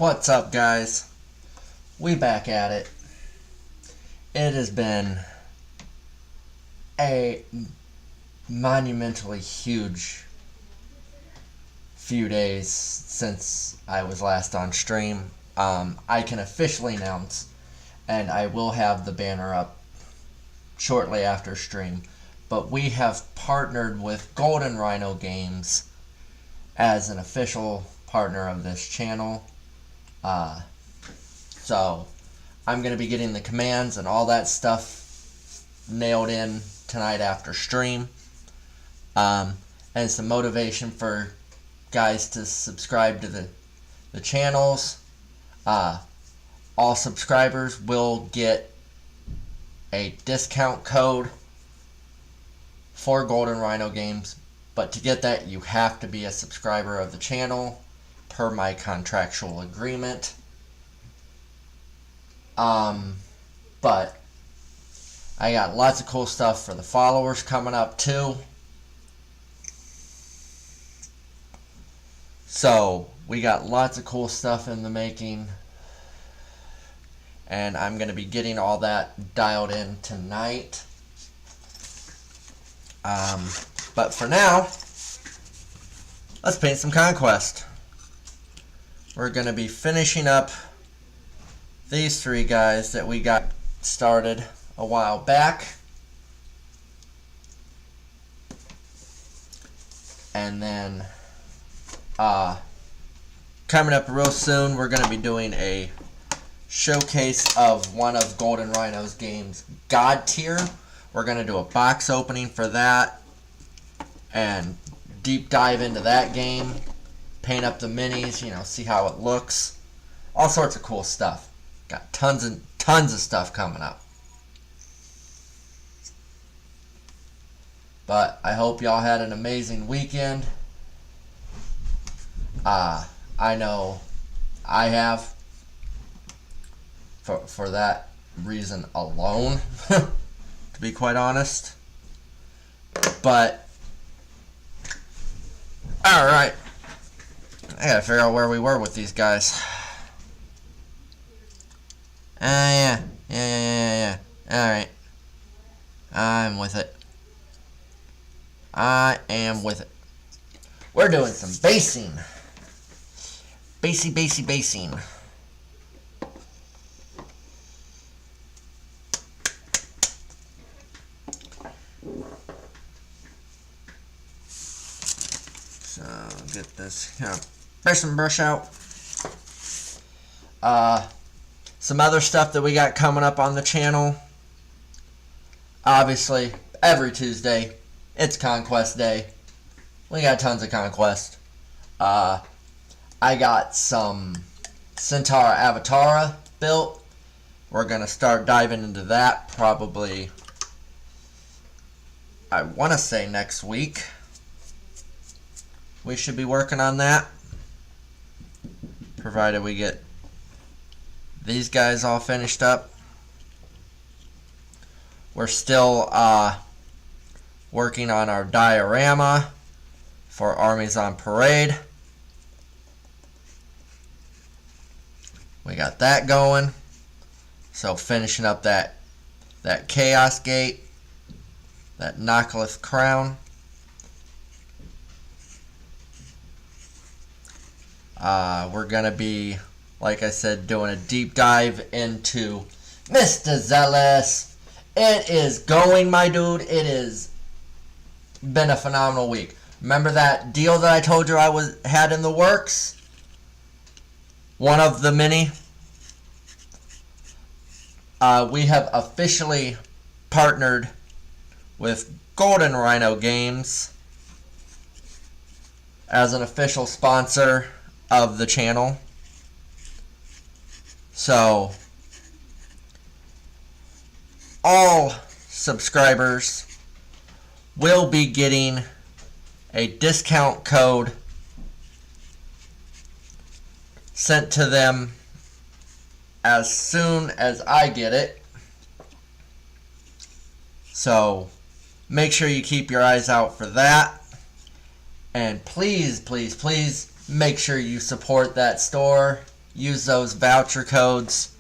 What's up, guys? We back at it. It has been a monumentally huge few days since I was last on stream. I can officially announce, and I will have the banner up shortly after stream, but we have partnered with Golden Rhino Games as an official partner of this channel. So I'm going to be getting the commands and all that stuff nailed in tonight after stream. And some motivation for guys to subscribe to the channels. All subscribers will get a discount code for Golden Rhino Games, but to get that you have to be a subscriber of the channel per my contractual agreement. But I got lots of cool stuff for the followers coming up too. So we got lots of cool stuff in the making, and I'm going to be getting all that dialed in tonight. But for now, let's paint some conquest. We're going to be finishing up these three guys that we got started a while back. And then coming up real soon, we're going to be doing a showcase of one of Golden Rhino's games, God Tier. We're going to do a box opening for that and deep dive into that game, paint up the minis, see how it looks. All sorts of cool stuff. Got tons of stuff coming up. But I hope y'all had an amazing weekend. I know I have, for that reason alone, to be quite honest. But alright, I gotta figure out where we were with these guys. Yeah. Alright. I'm with it. I am with it. We're doing some basing. Basing. So, get this basing brush out. Some other stuff that we got coming up on the channel. Obviously, every Tuesday, it's Conquest Day. We got tons of Conquest. I got some Centaur Avatara built. We're going to start diving into that probably, I want to say next week. We should be working on that, provided we get these guys all finished up. We're still working on our diorama for Armies on Parade. We got that going. So finishing up that Chaos Gate, that Knockleth Crown. We're going to be, like I said, doing a deep dive into Mr. Zealous. It is going, my dude. It has been a phenomenal week. Remember that deal that I told you I had in the works? One of the many. We have officially partnered with Golden Rhino Games as an official sponsor of the channel. So all subscribers will be getting a discount code sent to them as soon as I get it. So make sure you keep your eyes out for that. And please, please, please make sure you support that store. use those voucher codes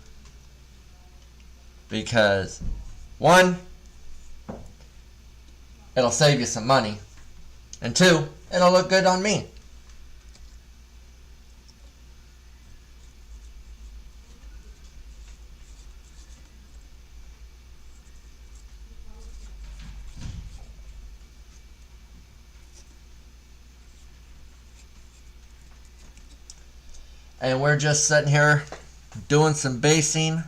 because, one, it'll save you some money, and two, it'll look good on me. And we're just sitting here doing some basing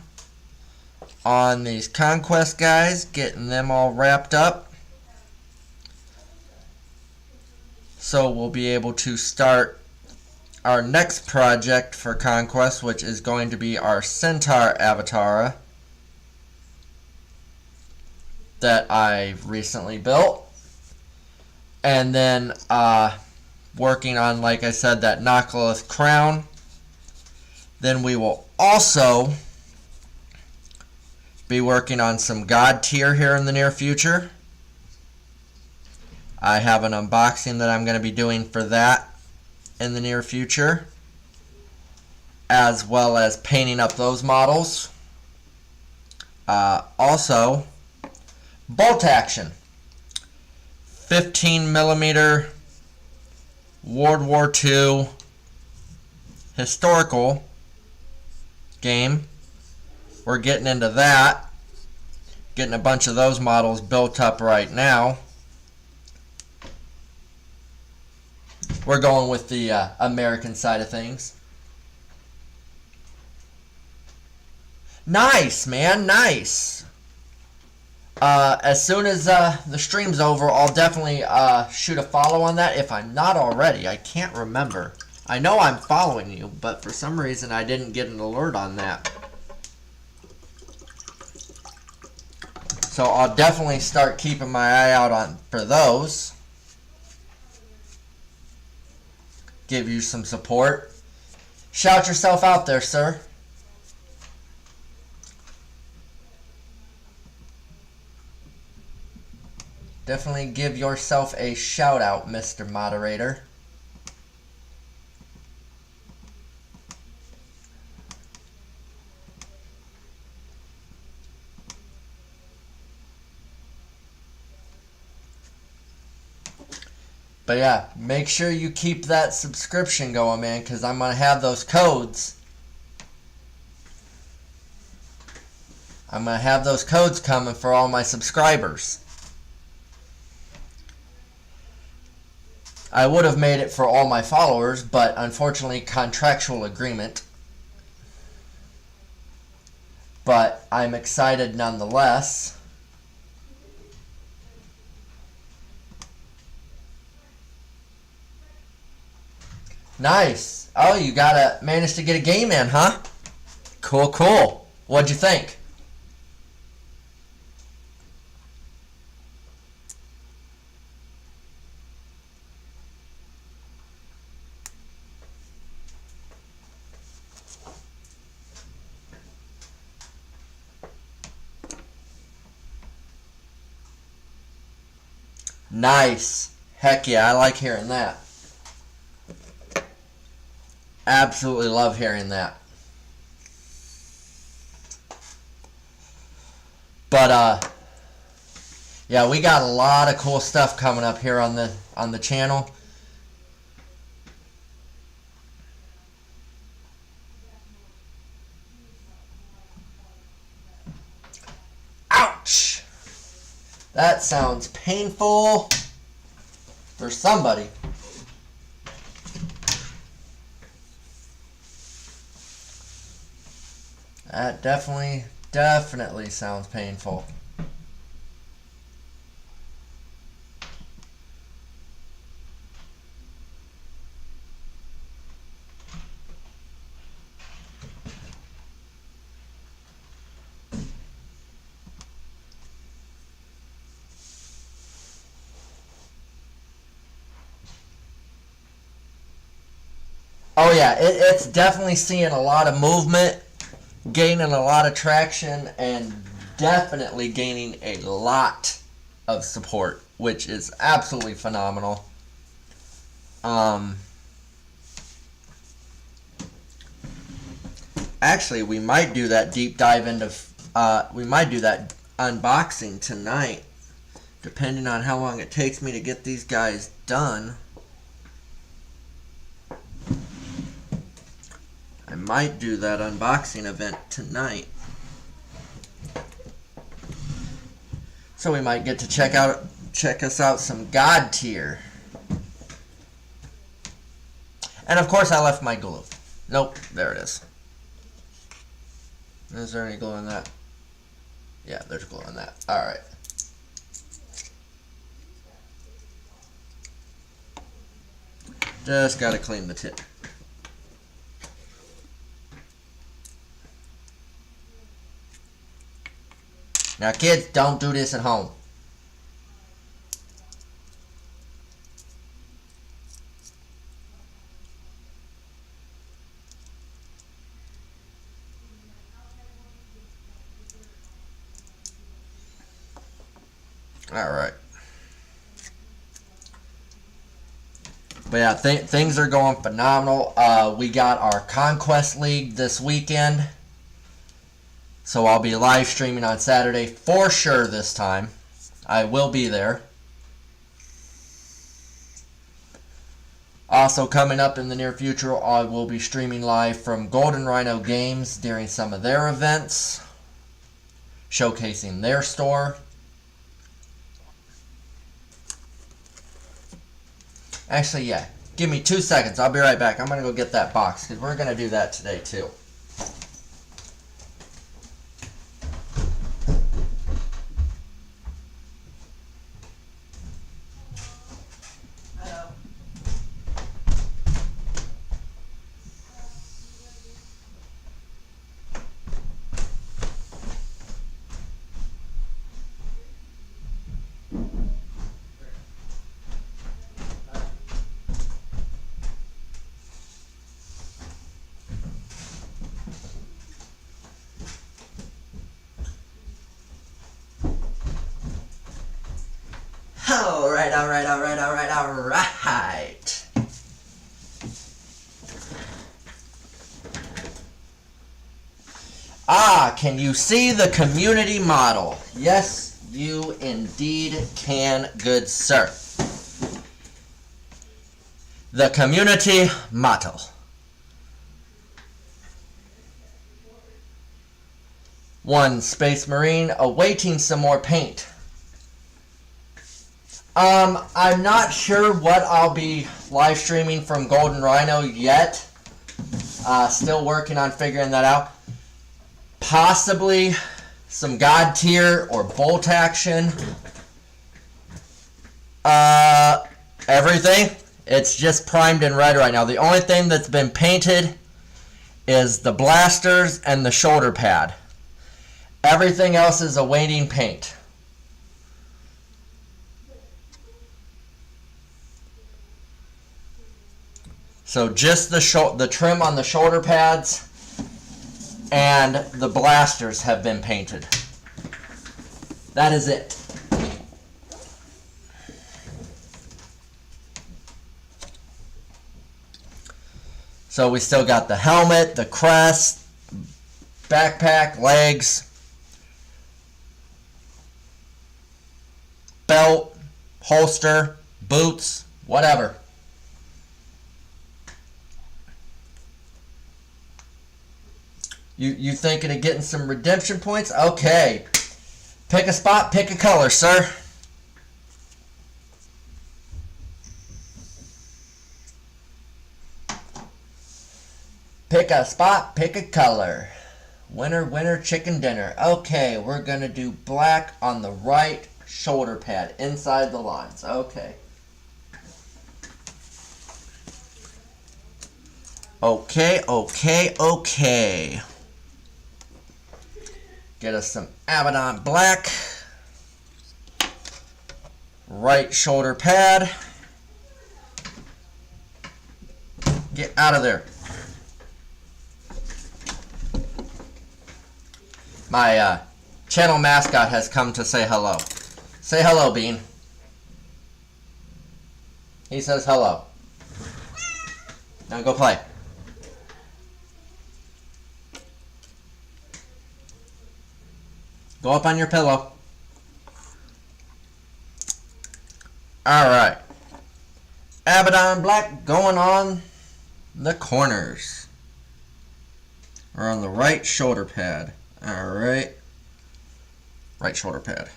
on these conquest guys, getting them all wrapped up. So we'll be able to start our next project for conquest, which is going to be our centaur avatar that I recently built. And then working on, like I said, that Nautilus crown. Then we will also be working on some God tier here in the near future. I have an unboxing that I'm going to be doing for that in the near future, as well as painting up those models. Also, bolt action. 15mm World War II historical game. We're getting into that. Getting a bunch of those models built up right now. We're going with the American side of things. Nice, man, nice. As soon as the stream's over, I'll definitely shoot a follow on that if I'm not already. I can't remember. I know I'm following you, but for some reason I didn't get an alert on that. So I'll definitely start keeping my eye out for those. Give you some support. Shout yourself out there, sir. Definitely give yourself a shout out, Mr. Moderator. But yeah, make sure you keep that subscription going, man, because I'm going to have those codes. I'm going to have those codes coming for all my subscribers. I would have made it for all my followers, but unfortunately, contractual agreement. But I'm excited nonetheless. Nice. Oh, you managed to get a game in, huh? Cool, cool. What'd you think? Nice. Heck yeah, I like hearing that. Absolutely love hearing that. But yeah, we got a lot of cool stuff coming up here on the channel. Ouch! That sounds painful for somebody. That definitely sounds painful. Oh yeah, it's definitely seeing a lot of movement, gaining a lot of traction, and definitely gaining a lot of support, which is absolutely phenomenal. Actually, we might do that deep dive into, we might do that unboxing tonight, depending on how long it takes me to get these guys done. I might do that unboxing event tonight. So we might get to check us out some God tier. And of course I left my glue. Nope, there it is. Is there any glue in that? Yeah, there's glue in that. Alright. Just gotta clean the tip. Now kids, don't do this at home. Alright. But yeah, things are going phenomenal. We got our Conquest League this weekend. So I'll be live streaming on Saturday for sure this time. I will be there. Also coming up in the near future, I will be streaming live from Golden Rhino Games during some of their events, showcasing their store. Actually, yeah. Give me 2 seconds. I'll be right back. I'm going to go get that box because we're going to do that today too. Alright. Can you see the community model? Yes, you indeed can, good sir. The community model. One Space Marine awaiting some more paint. I'm not sure what I'll be live streaming from Golden Rhino yet. Still working on figuring that out. Possibly some God tier or bolt action. Everything. It's just primed and red right now. The only thing that's been painted is the blasters and the shoulder pad. Everything else is awaiting paint. So just the trim on the shoulder pads and the blasters have been painted. That is it. So we still got the helmet, the crest, backpack, legs, belt, holster, boots, whatever. You thinking of getting some redemption points? Okay. Pick a spot, pick a color, sir. Pick a spot, pick a color. Winner, winner, chicken dinner. Okay, we're going to do black on the right shoulder pad, inside the lines. Okay. Okay. Get us some Abaddon black. Right shoulder pad. Get out of there. My channel mascot has come to say hello. Say hello, Bean. He says hello. Now go play. Go up on your pillow. Alright. Abaddon Black going on the corners. Or on the right shoulder pad. Alright. Right shoulder pad.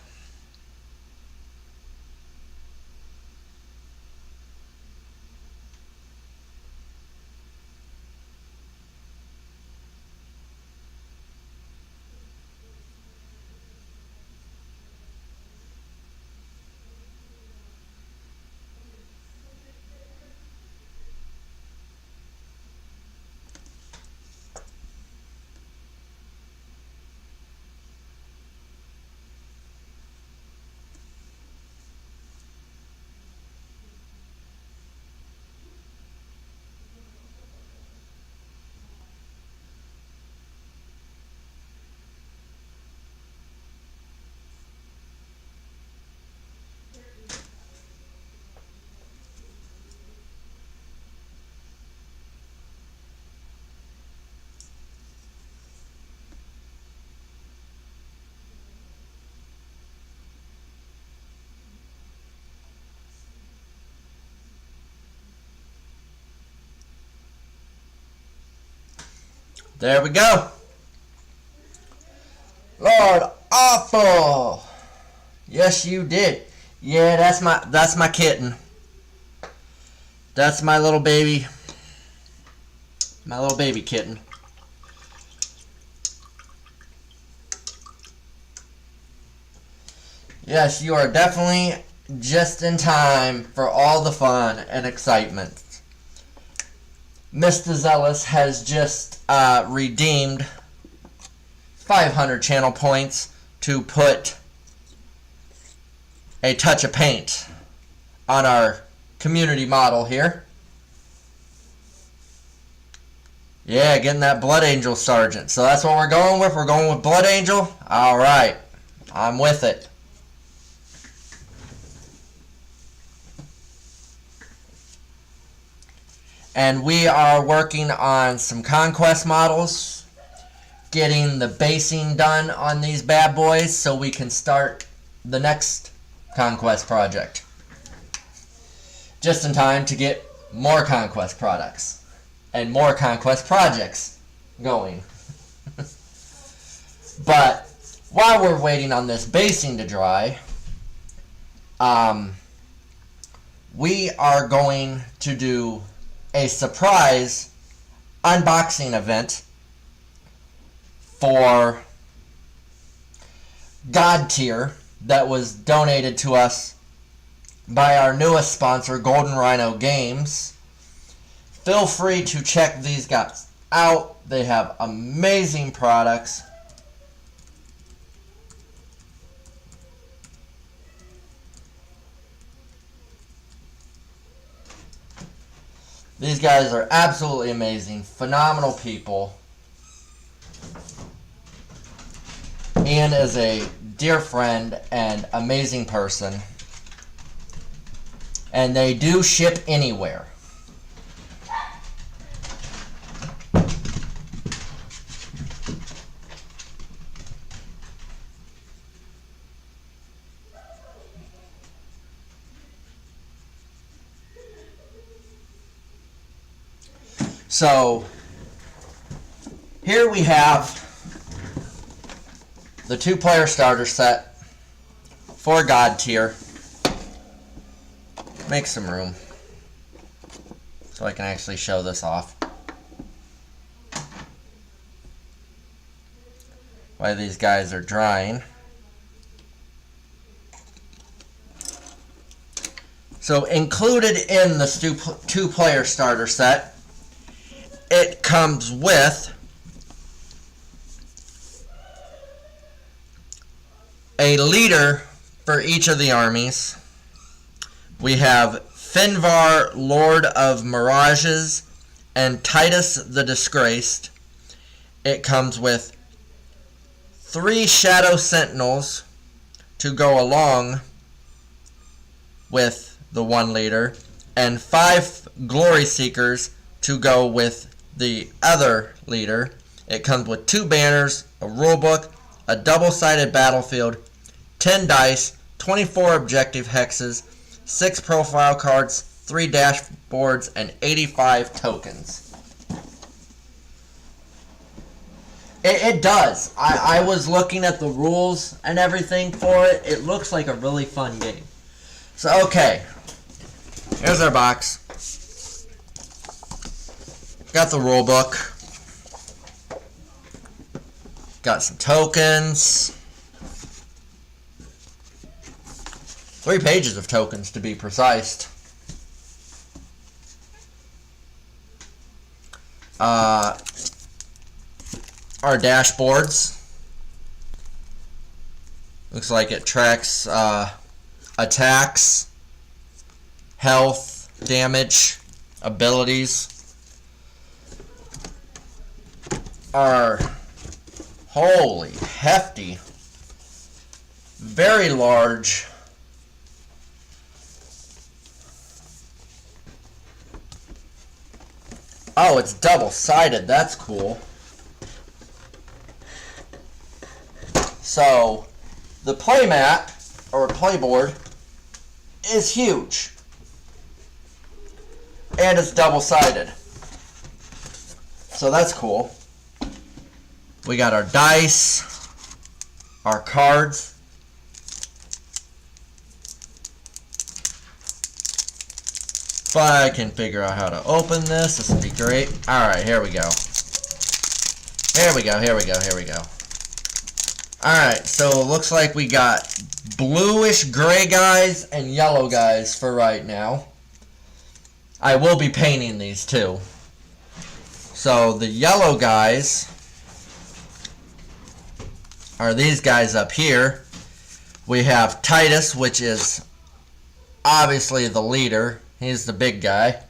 There we go. Lord Awful. Yes, you did. Yeah, that's my kitten. That's my little baby. My little baby kitten. Yes, you are definitely just in time for all the fun and excitement. Mr. Zealous has just redeemed 500 channel points to put a touch of paint on our community model here. Yeah, getting that Blood Angel Sergeant. So that's what we're going with. We're going with Blood Angel. Alright. I'm with it. And we are working on some conquest models, getting the basing done on these bad boys so we can start the next conquest project. Just in time to get more conquest products and more conquest projects going. But while we're waiting on this basing to dry, we are going to do a surprise unboxing event for God Tier that was donated to us by our newest sponsor, Golden Rhino Games. Feel free to check these guys out. They have amazing products. These guys are absolutely amazing, phenomenal people. Ian is a dear friend and amazing person. And they do ship anywhere. So, here we have the 2-player starter set for God Tier. Make some room so I can actually show this off. While these guys are drying. So, included in the 2-player starter set, it comes with a leader for each of the armies. We have Finvar, Lord of Mirages, and Titus the Disgraced. It comes with 3 Shadow Sentinels to go along with the 1 leader, and 5 Glory Seekers to go with the other leader. It comes with 2 banners, a rulebook, a double-sided battlefield, 10 dice, 24 objective hexes, 6 profile cards, 3 dashboards, and 85 tokens. It does. I was looking at the rules and everything for it. It looks like a really fun game. So, okay. Here's our box. Got the rule book. Got some tokens. 3 pages of tokens, to be precise. Our dashboards. Looks like it tracks attacks, health, damage, abilities. Our holy hefty, very large oh, it's double-sided. That's cool. So, the playmat, or playboard, is huge. And it's double-sided. So that's cool. We got our dice, our cards. If I can figure out how to open this, this would be great. Alright, here we go. Here we go, here we go, here we go. Alright, so it looks like we got bluish gray guys and yellow guys for right now. I will be painting these too. So the yellow guys are these guys up here. We have Titus, which is obviously the leader. He's the big guy.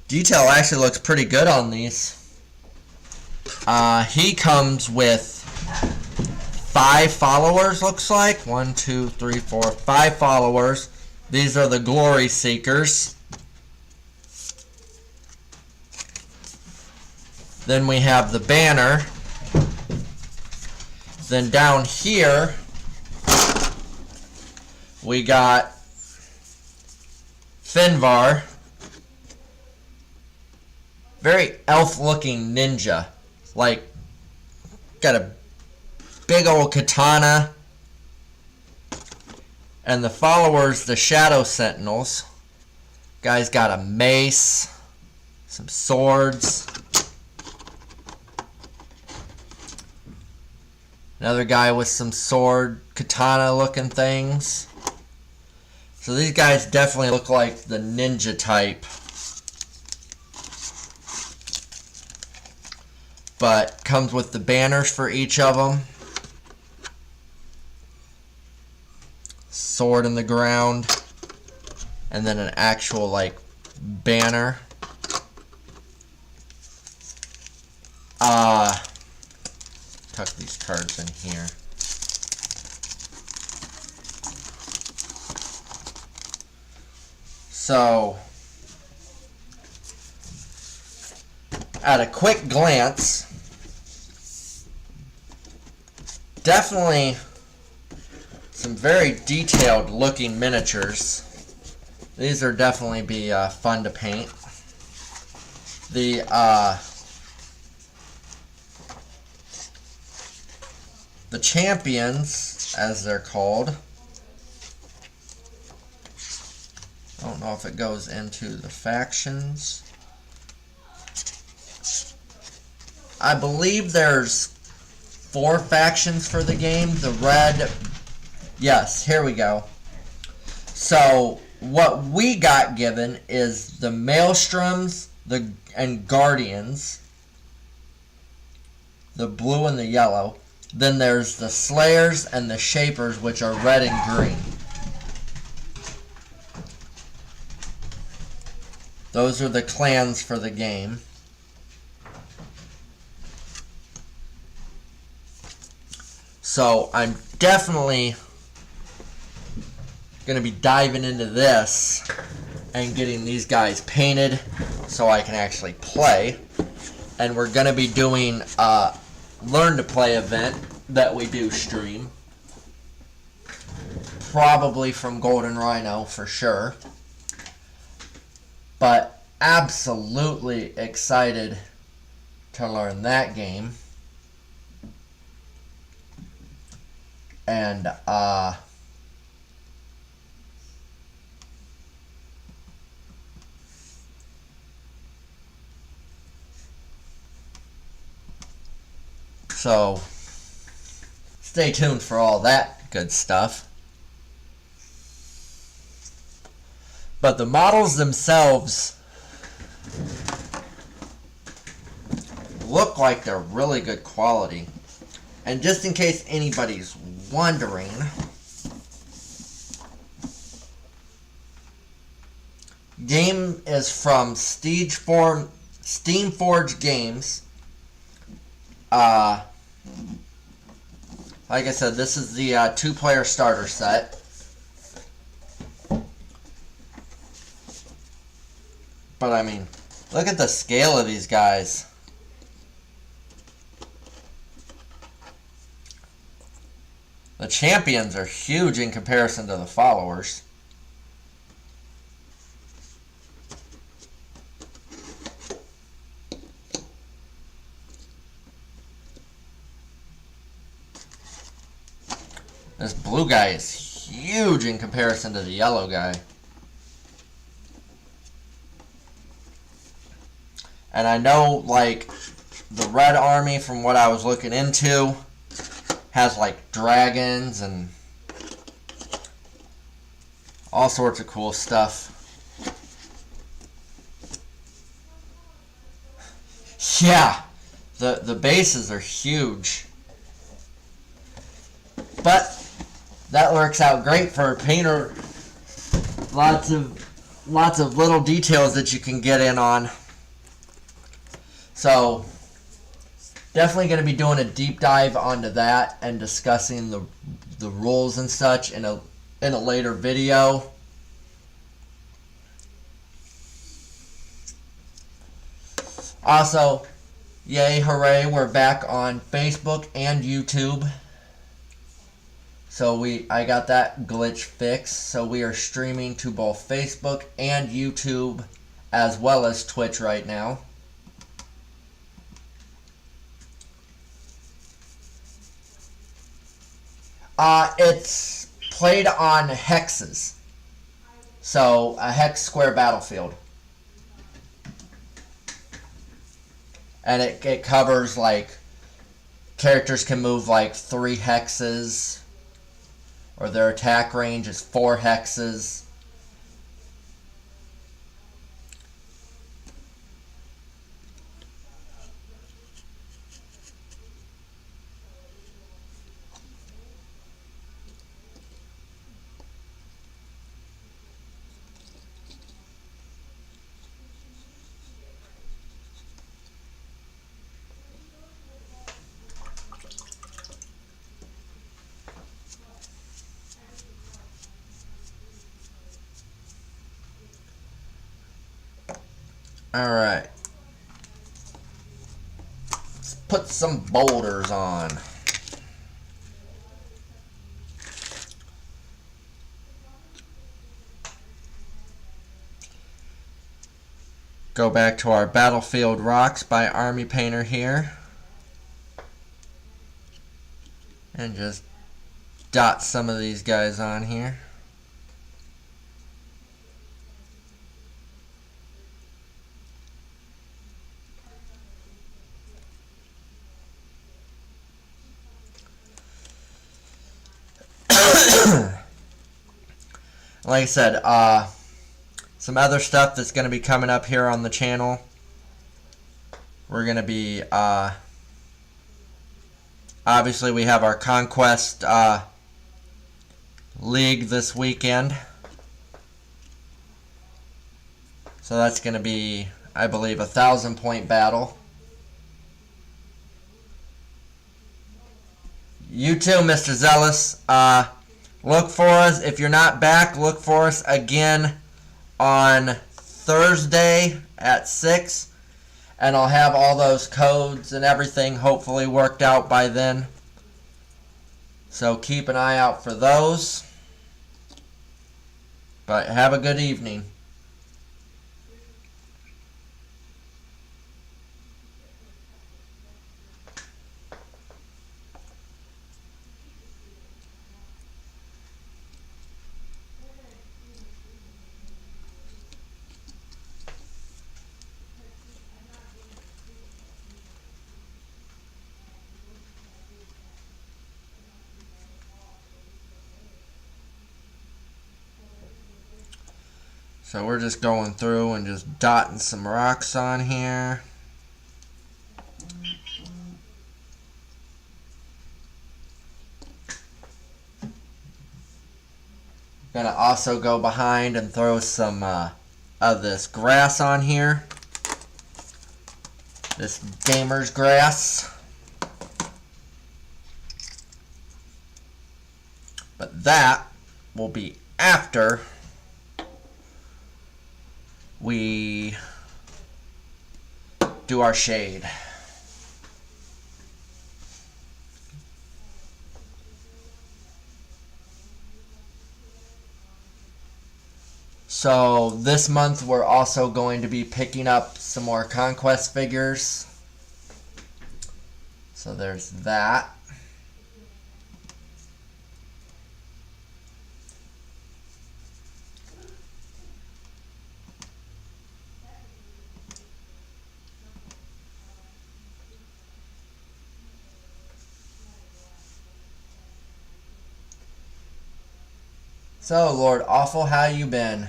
Detail actually looks pretty good on these. He comes with 5 followers, looks like. 1, 2, 3, 4, 5 followers. These are the Glory Seekers. Then we have the banner. Then down here, we got Finvar. Very elf-looking ninja. Like, got a big old katana. And the followers, the Shadow Sentinels. Guy's got a mace, some swords. Another guy with some sword, katana looking things. So these guys definitely look like the ninja type. But comes with the banners for each of them. Sword in the ground. And then an actual like banner. Tuck these cards in here. So, at a quick glance, definitely some very detailed looking miniatures. These are definitely be fun to paint. The champions, as they're called. I don't know if it goes into the factions. I believe there's 4 factions for the game. The red... Yes, here we go. So, what we got given is the Maelstroms and Guardians. The blue and the yellow. Then there's the Slayers and the Shapers, which are red and green. Those are the clans for the game. So I'm definitely going to be diving into this and getting these guys painted so I can actually play. and we're going to be doing a Learn to Play event that we do stream. Probably from Golden Rhino for sure. But absolutely excited to learn that game. And so stay tuned for all that good stuff. But the models themselves look like they're really good quality. And just in case anybody's wondering, game is from Steamforge Games. Like I said, this is the 2-player starter set. But I mean, look at the scale of these guys. The champions are huge in comparison to the followers. This blue guy is huge in comparison to the yellow guy. And I know, like, the red army, from what I was looking into, has, like, dragons and all sorts of cool stuff. Yeah, the bases are huge. But that works out great for a painter. Lots of little details that you can get in on. So, definitely going to be doing a deep dive onto that and discussing the rules and such in a later video. Also, yay, hooray, we're back on Facebook and YouTube. So I got that glitch fixed. So we are streaming to both Facebook and YouTube as well as Twitch right now. It's played on hexes. So, a hex square battlefield. And it covers, like, characters can move, like, 3 hexes. Or their attack range is 4 hexes. Alright. Let's put some boulders on. Go back to our Battlefield Rocks by Army Painter here. And just dot some of these guys on here. Like I said, some other stuff that's going to be coming up here on the channel. We're going to be, obviously we have our Conquest League this weekend. So that's going to be, I believe, a 1,000-point battle. You too, Mr. Zealous. Look for us. If you're not back, look for us again on Thursday at 6. And I'll have all those codes and everything hopefully worked out by then. So keep an eye out for those. But have a good evening. So we're just going through and just dotting some rocks on here. Gonna also go behind and throw some of this grass on here. This gamer's grass. But that will be after we do our shade. So this month we're also going to be picking up some more conquest figures. So there's that. So, Lord Awful, how you been?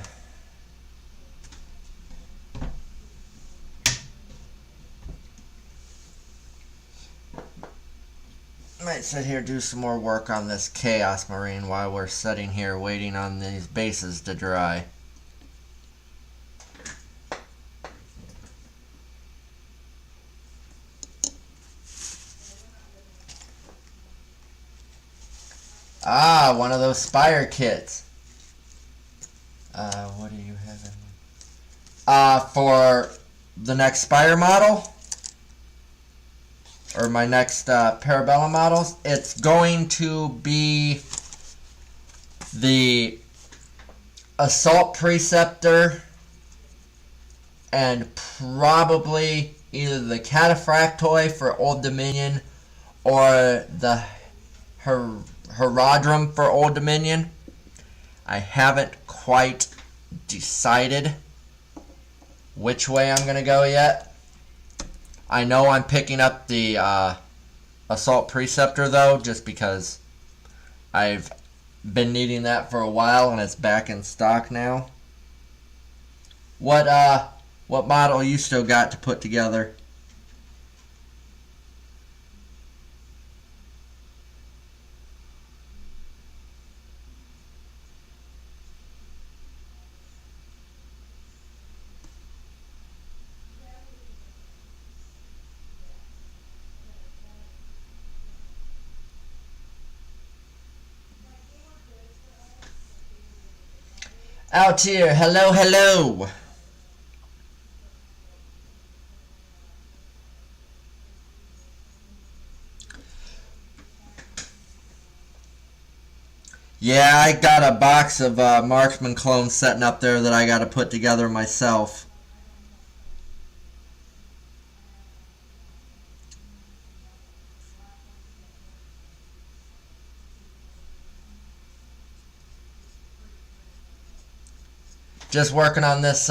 Might sit here do some more work on this Chaos Marine while we're sitting here waiting on these bases to dry. Ah, one of those Spire kits. What do you have in? For the next Spire model, or my next Parabellum models, it's going to be the Assault Preceptor and probably either the Cataphractoid for Old Dominion or the Herodrum for Old Dominion. I haven't quite decided which way I'm going to go yet. I know I'm picking up the Assault Preceptor though, just because I've been needing that for a while and it's back in stock now. What model you still got to put together? Out here, hello, hello. Yeah, I got a box of Marksman clones setting up there that I got to put together myself. Just working on this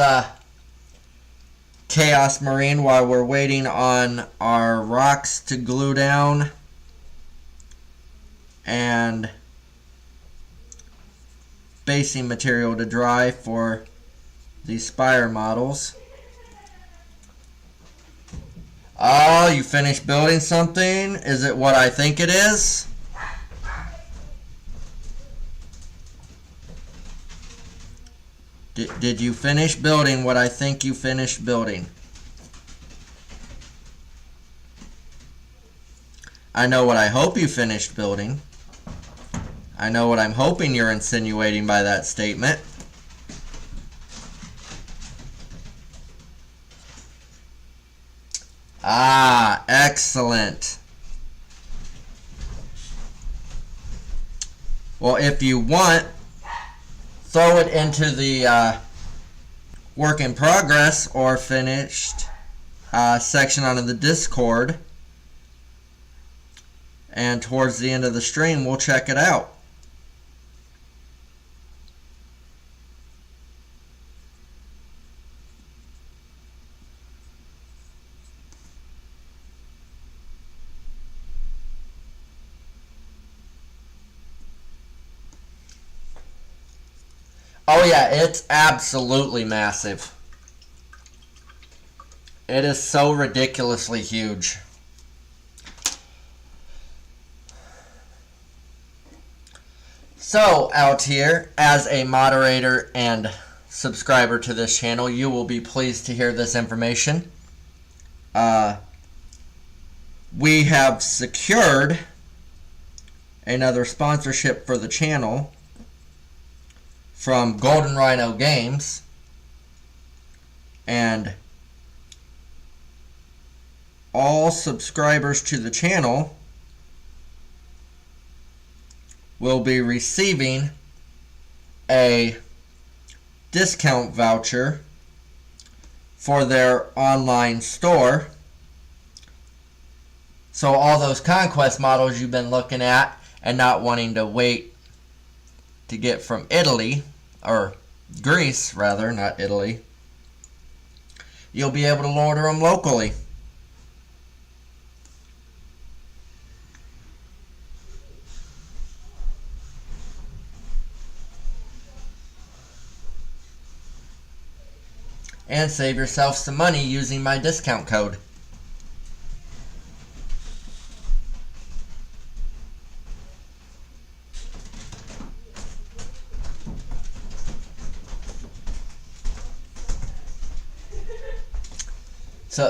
Chaos Marine while we're waiting on our rocks to glue down and basing material to dry for these Spire models. Oh, you finished building something? Is it what I think it is? Did you finish building what I think you finished building? I know what I hope you finished building. I know what I'm hoping you're insinuating by that statement. Ah, excellent. Well, if you want, throw it into the work in progress or finished section on the Discord. And towards the end of the stream, we'll check it out. Oh yeah, it's absolutely massive. It is so ridiculously huge. So, out here, as a moderator and subscriber to this channel, you will be pleased to hear this information. We have secured another sponsorship for the channel from Golden Rhino Games, and all subscribers to the channel will be receiving a discount voucher for their online store. So all those conquest models you've been looking at and not wanting to wait to get from Italy, or Greece rather, not Italy, you'll be able to order them locally. And save yourself some money using my discount code.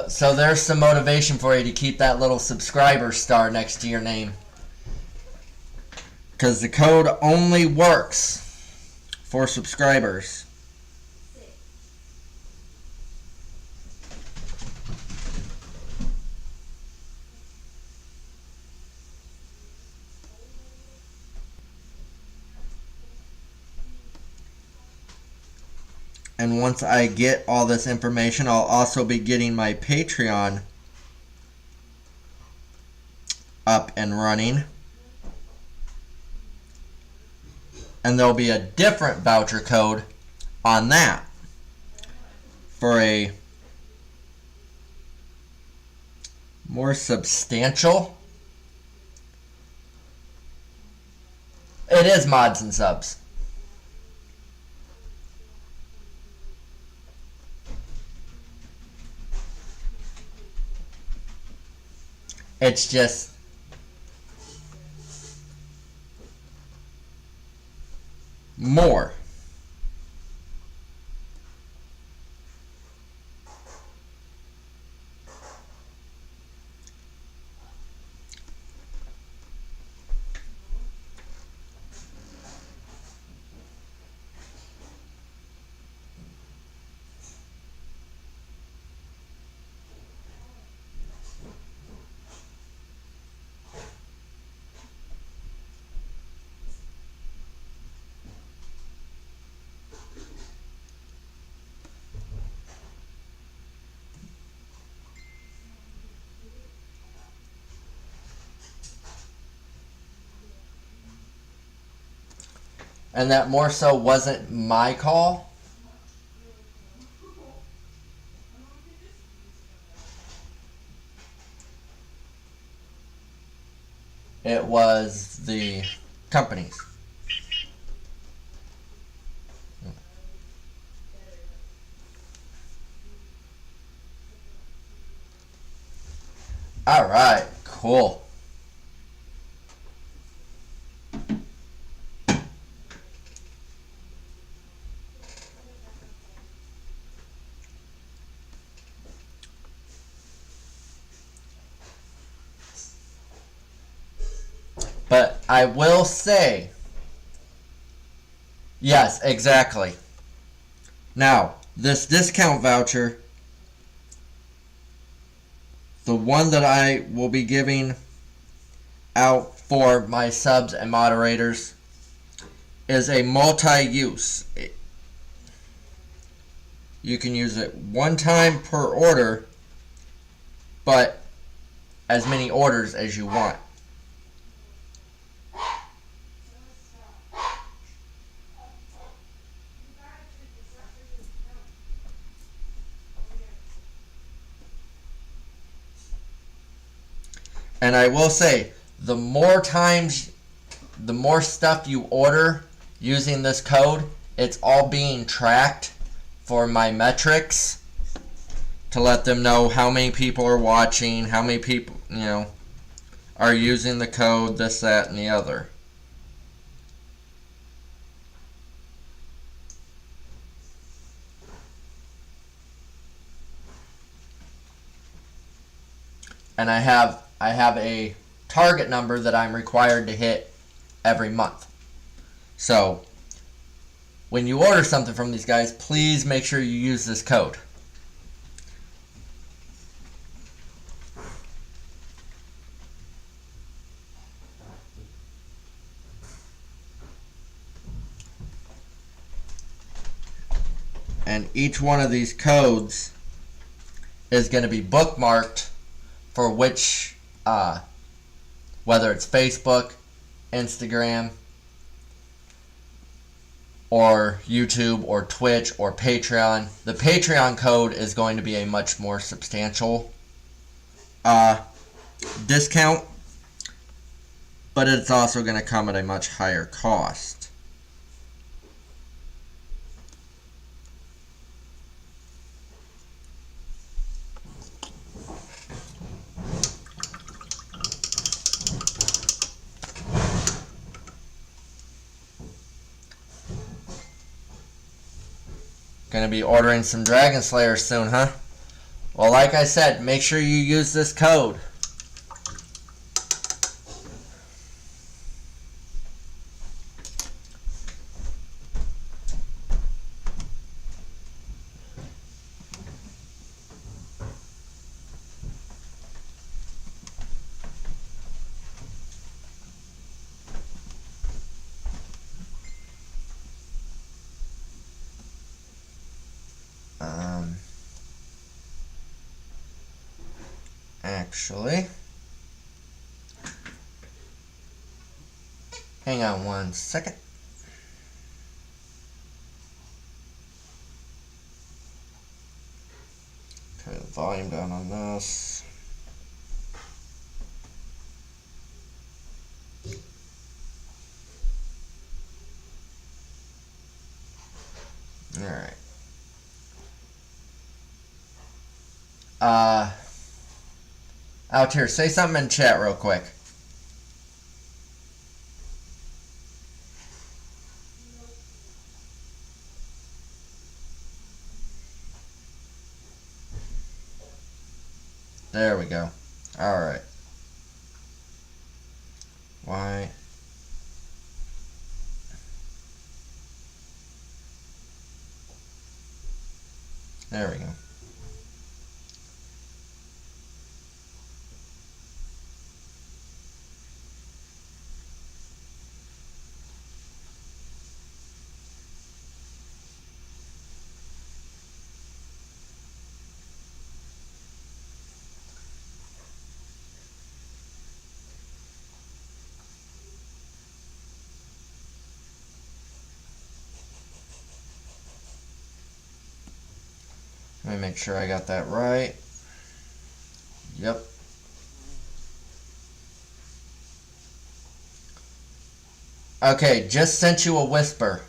So there's some motivation for you to keep that little subscriber star next to your name. Because the code only works for subscribers. And once I get all this information, I'll also be getting my Patreon up and running. And there'll be a different voucher code on that for a more substantial. It is mods and subs. It's just more. And that more so wasn't my call. It was the company's. All right, cool. But I will say, yes, exactly. Now, this discount voucher, the one that I will be giving out for my subs and moderators is a multi-use. You can use it one time per order, but as many orders as you want. And I will say, the more stuff you order using this code, it's all being tracked for my metrics to let them know how many people are watching, how many people, are using the code, this, that, and the other. And I have a target number that I'm required to hit every month. So when you order something from these guys, please make sure you use this code. And each one of these codes is going to be bookmarked for which, whether it's Facebook, Instagram, or YouTube, or Twitch, or Patreon. The Patreon code is going to be a much more substantial discount, but it's also going to come at a much higher cost. Gonna be ordering some Dragon Slayers soon, huh? Well, like I said, make sure you use this code. Actually, hang on one second. Turn the volume down on this. Alright. Out here, say something in chat real quick. There we go. Alright. Why? There we go. Let me make sure I got that right. Yep. Okay, just sent you a whisper.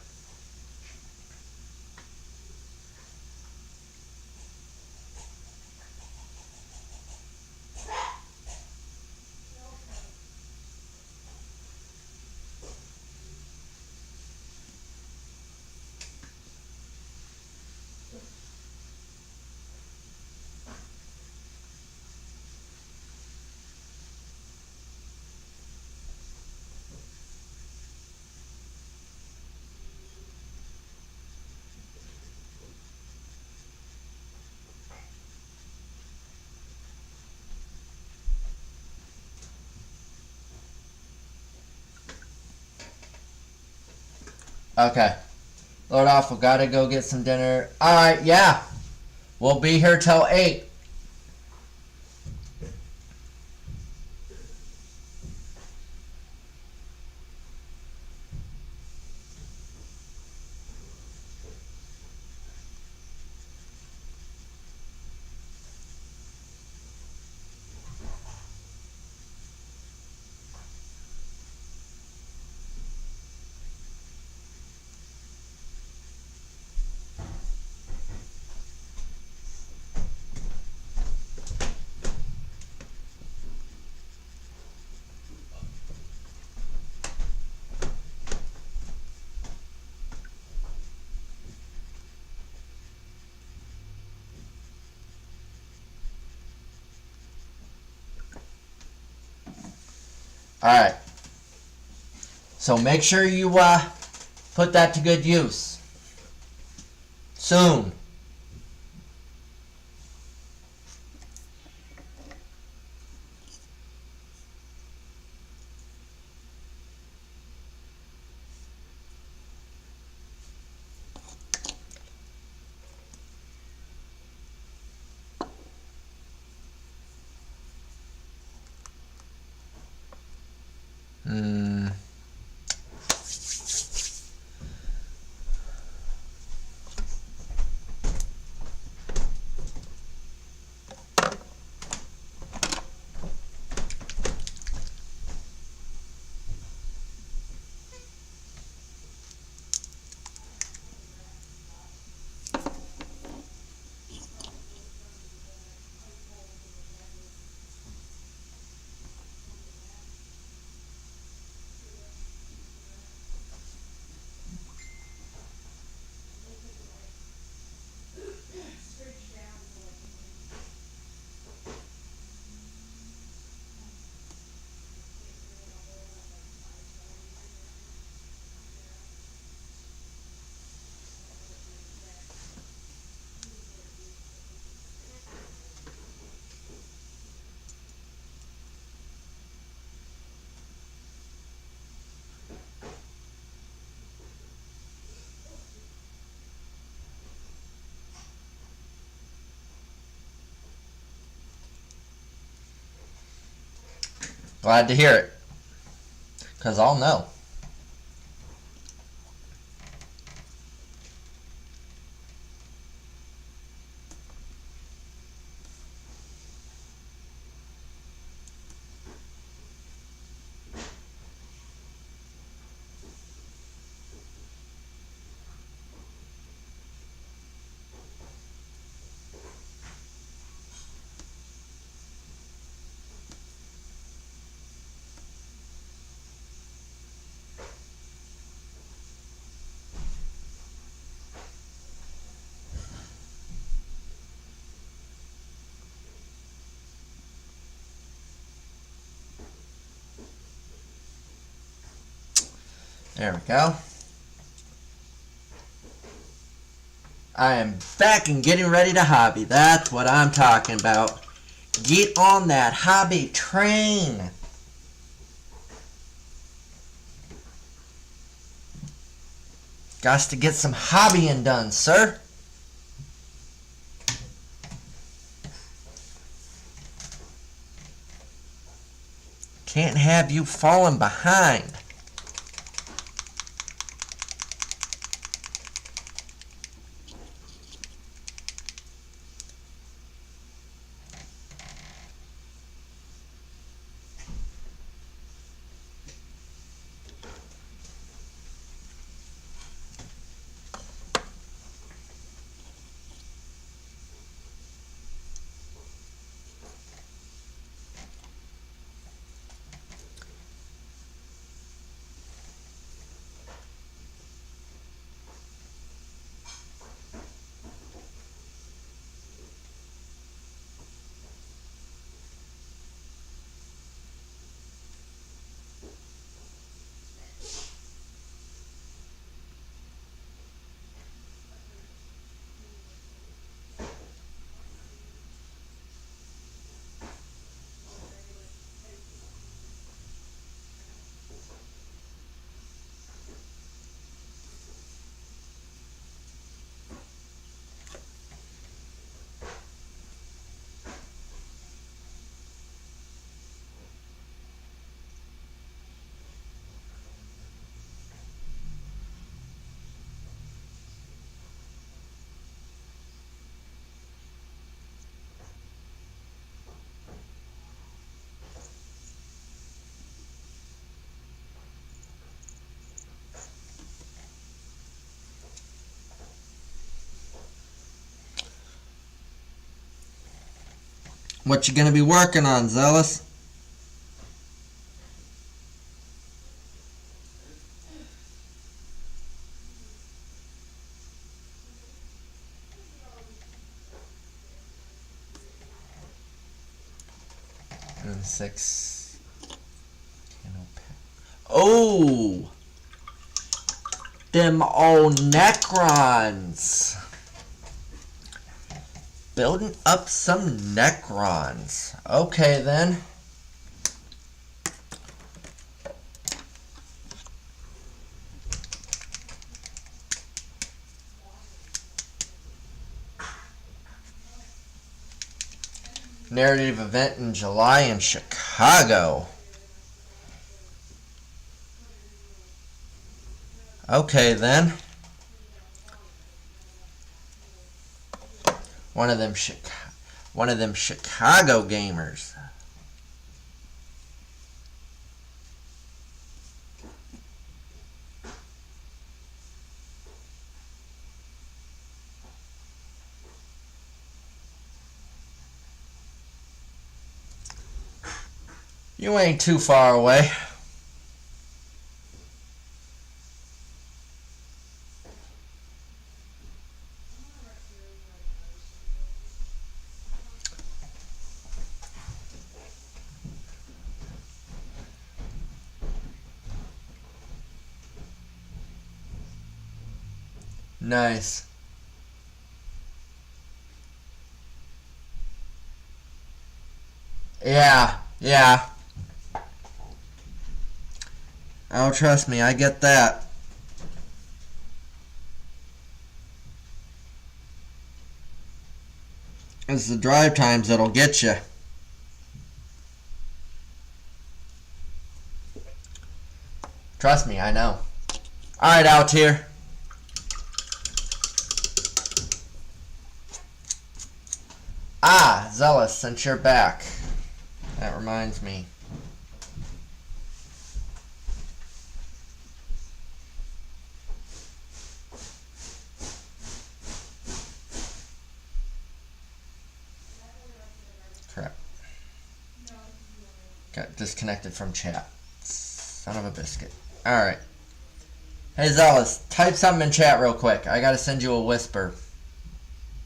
Okay. Load off. We gotta go get some dinner. Alright, yeah. We'll be here till 8. Alright. So make sure you put that to good use. Soon. Glad to hear it. Because I'll know. There we go. I am back and getting ready to hobby. That's what I'm talking about. Get on that hobby train. Got to get some hobbying done, sir. Can't have you falling behind. What you gonna be working on, Zealous? And 6. Oh! Them old Necrons! Building up some Necrons. Okay then. Narrative event in July in Chicago. Okay then. One of them Chicago gamers. You ain't too far away. Nice. Yeah. Oh, trust me, I get that. It's the drive times that'll get you. Trust me, I know. Alright, out here. Ah, Zealous, since you're back. That reminds me. Crap. Got disconnected from chat. Son of a biscuit. Alright. Hey Zealous, type something in chat real quick. I gotta send you a whisper.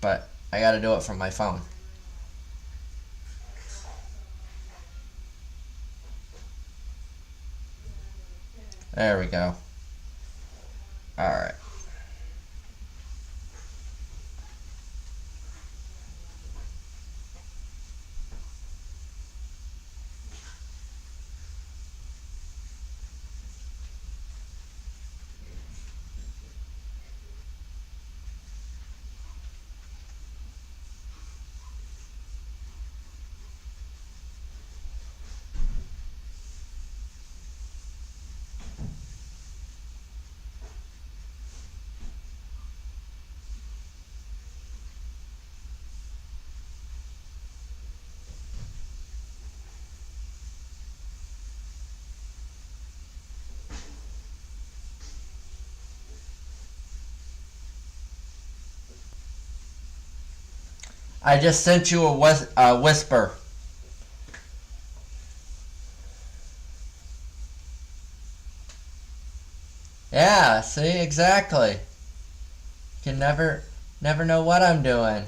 But I gotta do it from my phone. There we go. Alright. I just sent you a whisper. Yeah, see, exactly. You can never know what I'm doing.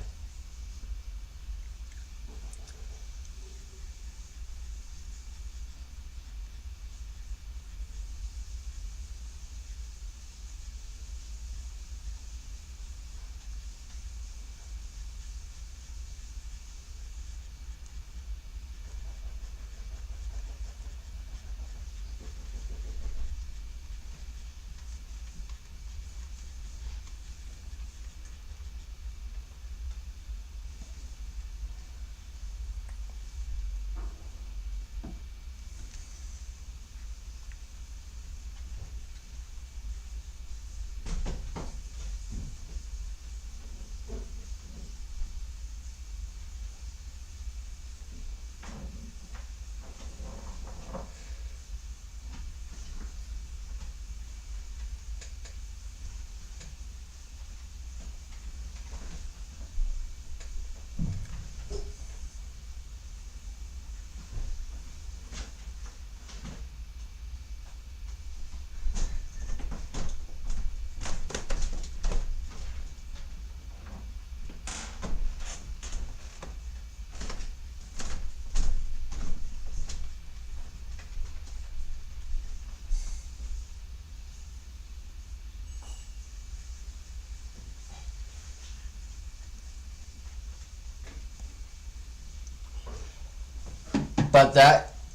But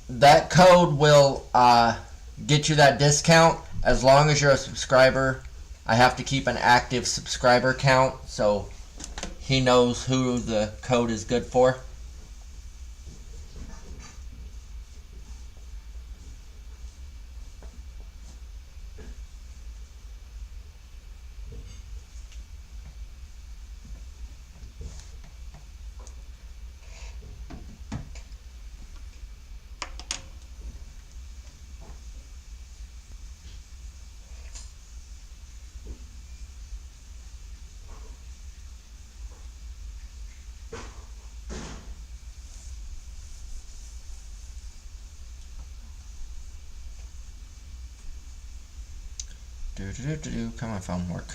that code will get you that discount as long as you're a subscriber. I have to keep an active subscriber count so he knows who the code is good for. Come on, phone, work.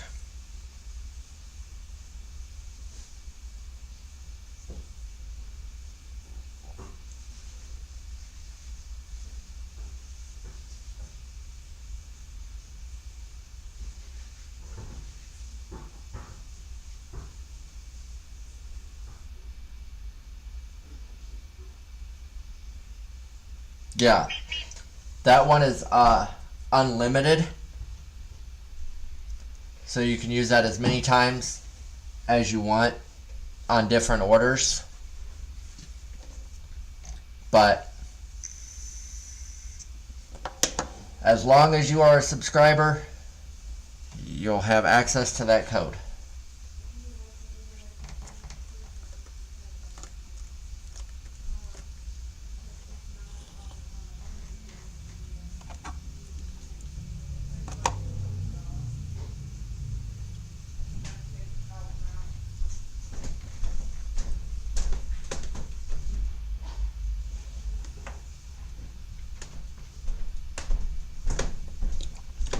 Yeah, that one is unlimited, so you can use that as many times as you want on different orders. But as long as you are a subscriber, you'll have access to that code.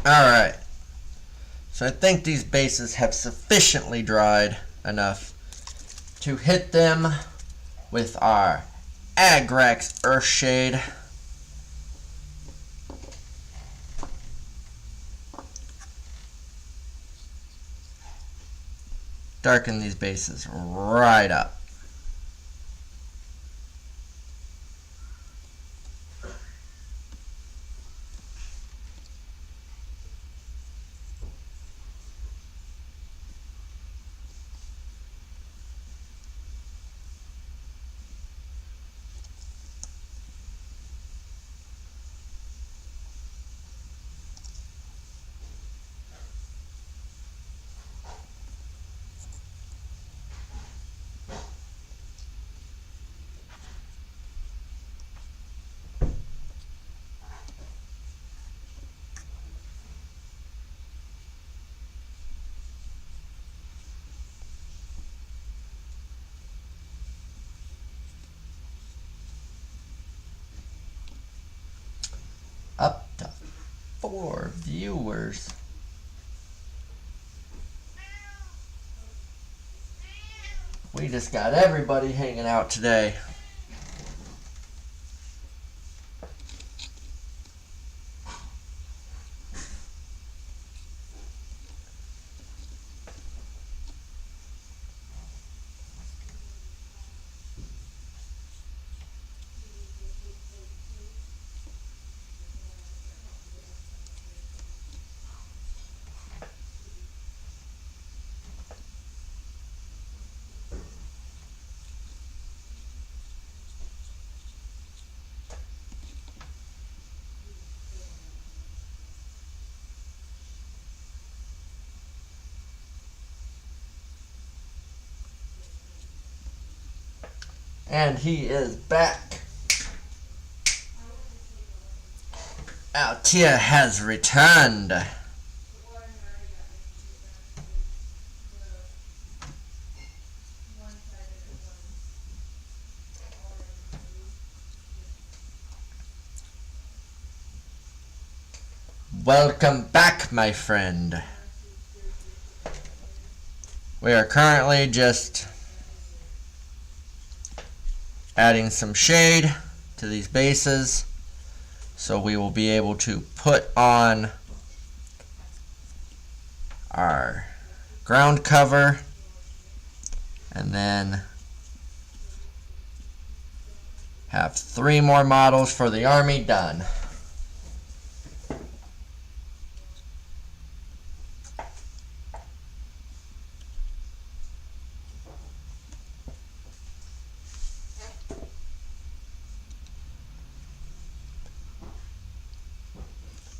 Alright, so I think these bases have sufficiently dried enough to hit them with our Agrax Earthshade. Darken these bases right up. Up to 4 viewers. We just got everybody hanging out today. And he is back. Altia has returned. Welcome back, my friend. We are currently just adding some shade to these bases, so we will be able to put on our ground cover and then Have 3 more models for the army done.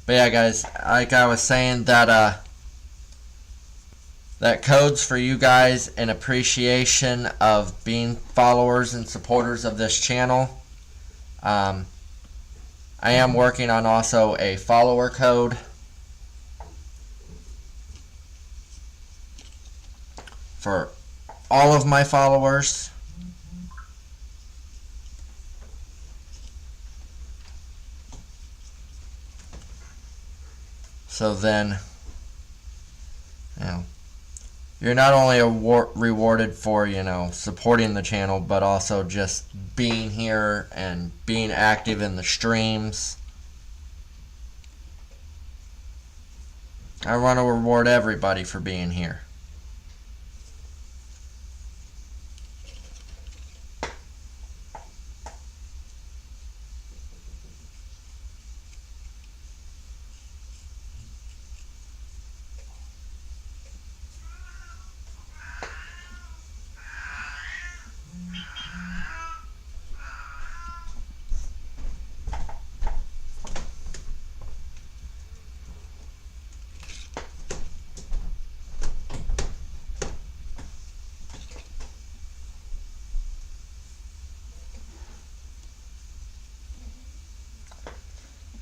But yeah, guys, like I was saying, that code's for you guys in appreciation of being followers and supporters of this channel. I am working on also a follower code for all of my followers. So then, you know, you're not only rewarded for, you know, supporting the channel, but also just being here and being active in the streams. I want to reward everybody for being here.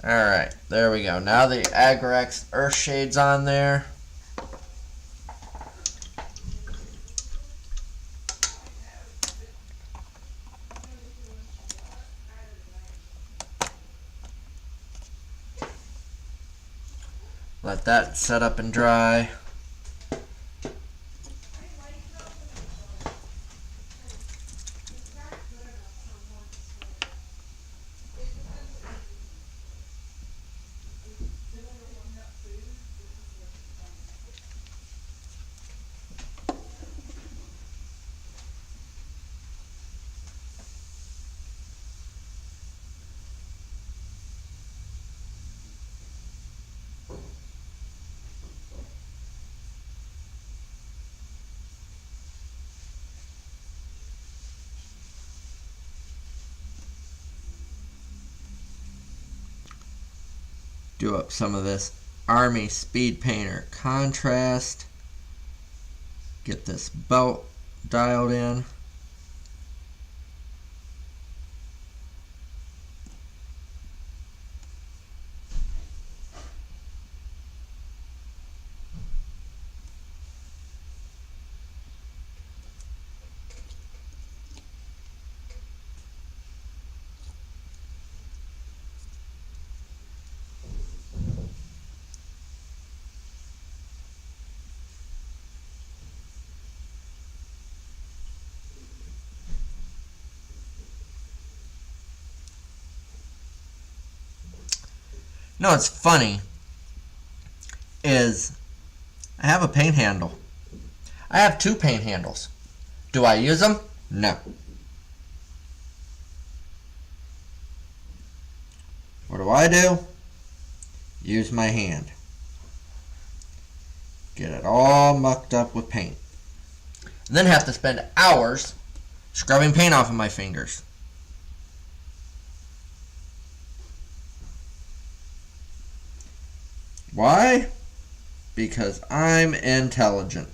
Alright, there we go. Now the Agrax Earthshade's on there. Let that set up and dry. Do up some of this Army Speed Painter contrast. Get this belt dialed in. You know what's funny is I have a paint handle. I have 2 paint handles. Do I use them? No. What do? Use my hand. Get it all mucked up with paint. And then have to spend hours scrubbing paint off of my fingers. Why? Because I'm intelligent.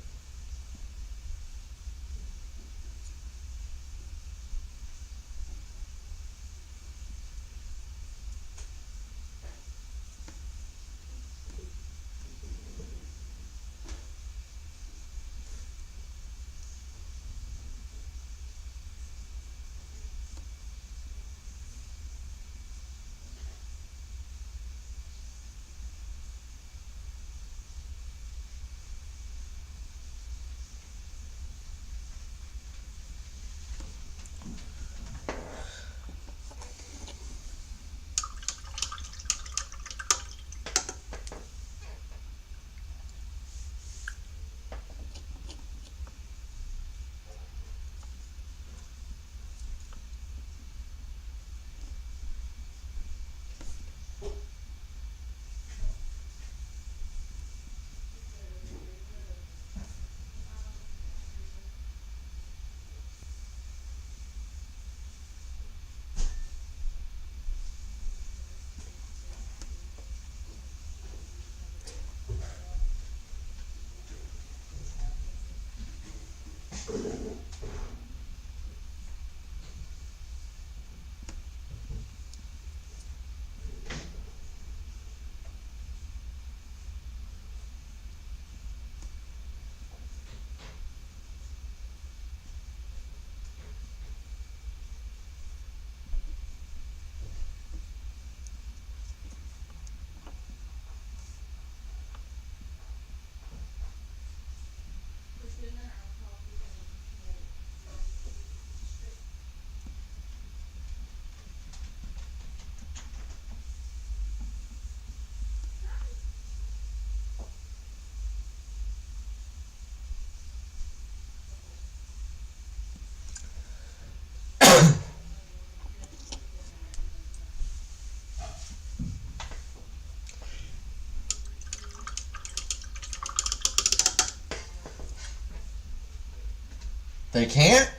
They can't?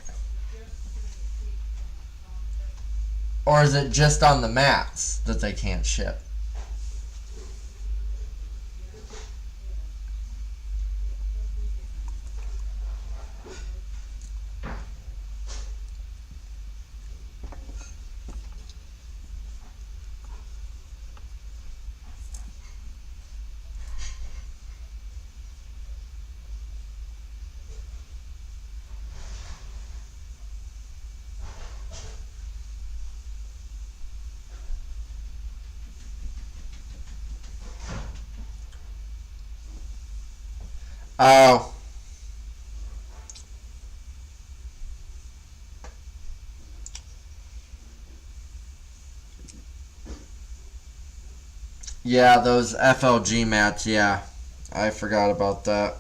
Or is it just on the mats that they can't ship? Oh. Yeah, those FLG mats, yeah. I forgot about that.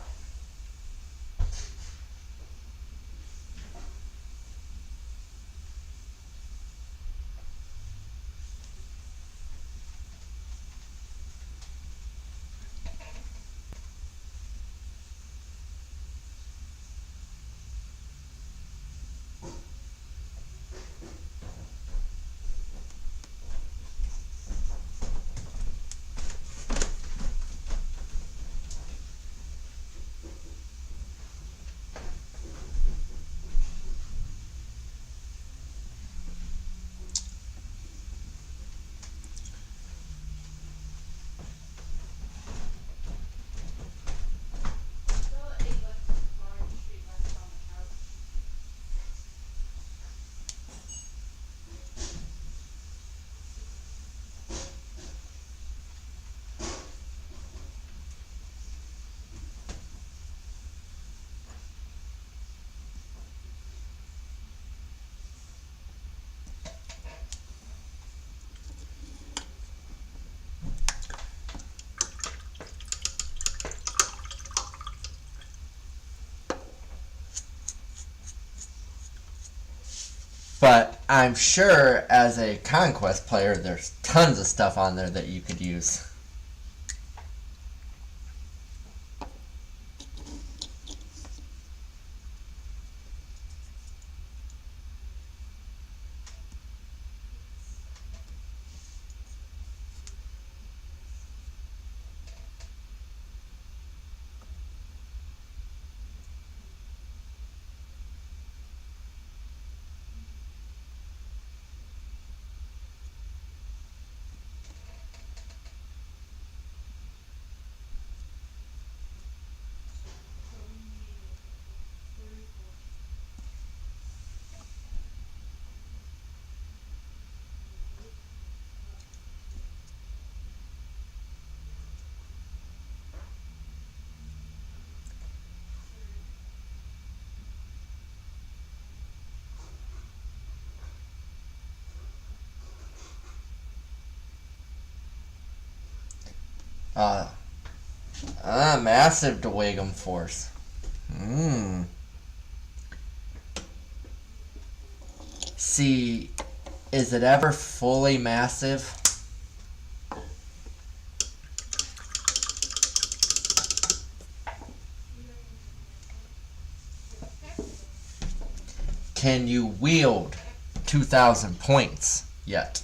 But I'm sure as a conquest player, there's tons of stuff on there that you could use. Massive Dewagum Force. See, is it ever fully massive? Can you wield 2,000 points yet?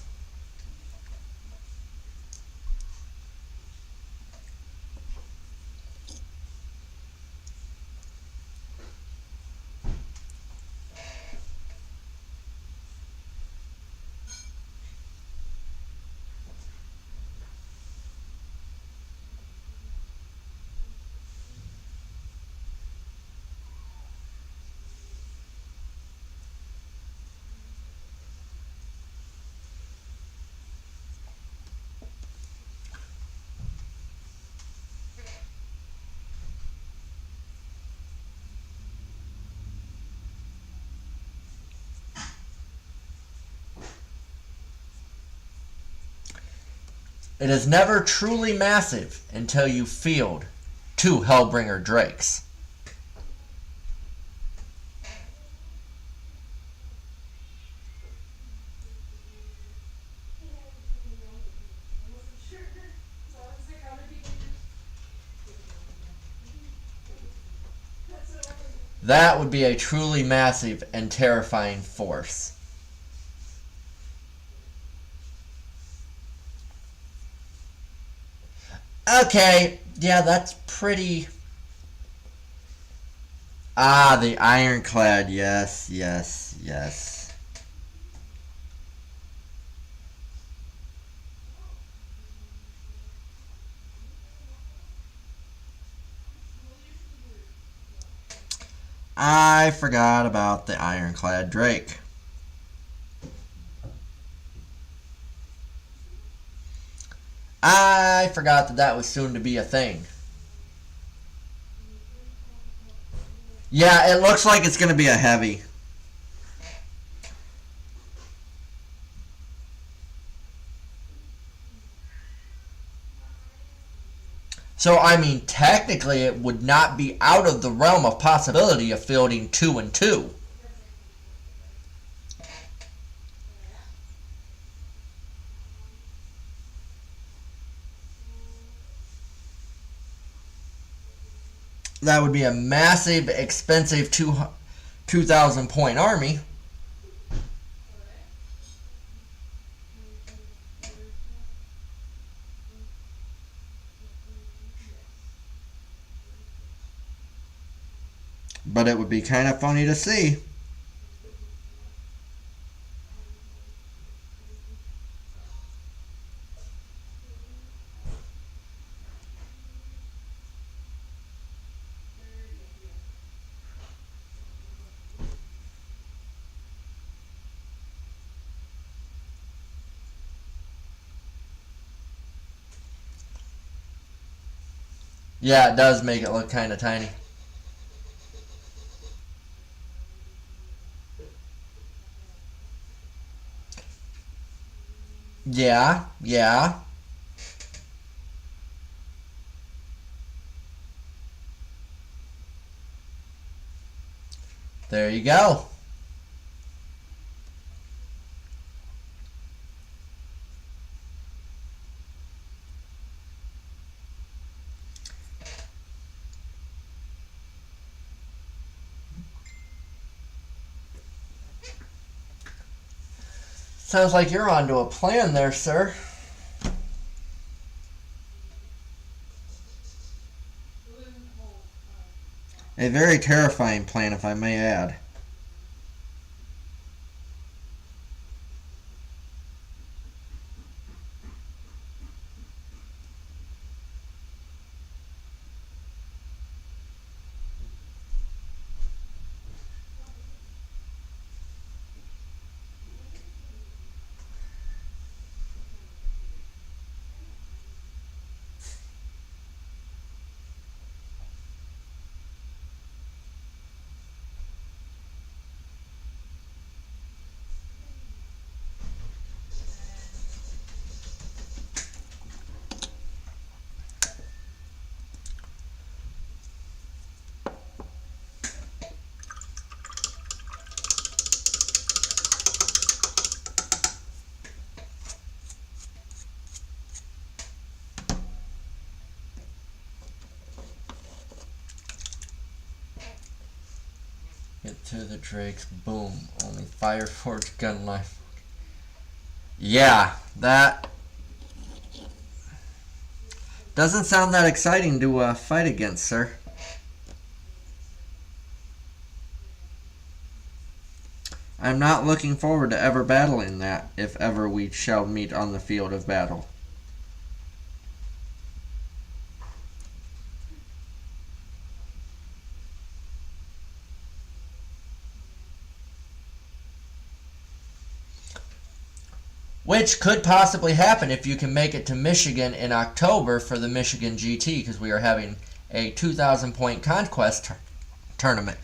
It is never truly massive until you field 2 Hellbringer Drakes. That would be a truly massive and terrifying force. Okay, yeah, that's pretty... Ah, the ironclad, yes, yes, yes. I forgot about the ironclad Drake. I forgot that that was soon to be a thing. Yeah, it looks like it's going to be a heavy. So, I mean, technically it would not be out of the realm of possibility of fielding 2 and 2. That would be a massive, expensive 2,000 point army. But it would be kind of funny to see. Yeah, it does make it look kind of tiny. Yeah, yeah. There you go. Sounds like you're onto a plan there, sir. A very terrifying plan, if I may add. Get to the Drakes. Boom. Only Fireforge gun life. Yeah, that doesn't sound that exciting to fight against, sir. I'm not looking forward to ever battling that, if ever we shall meet on the field of battle. Which could possibly happen if you can make it to Michigan in October for the Michigan GT, because we are having a 2,000 point conquest tournament.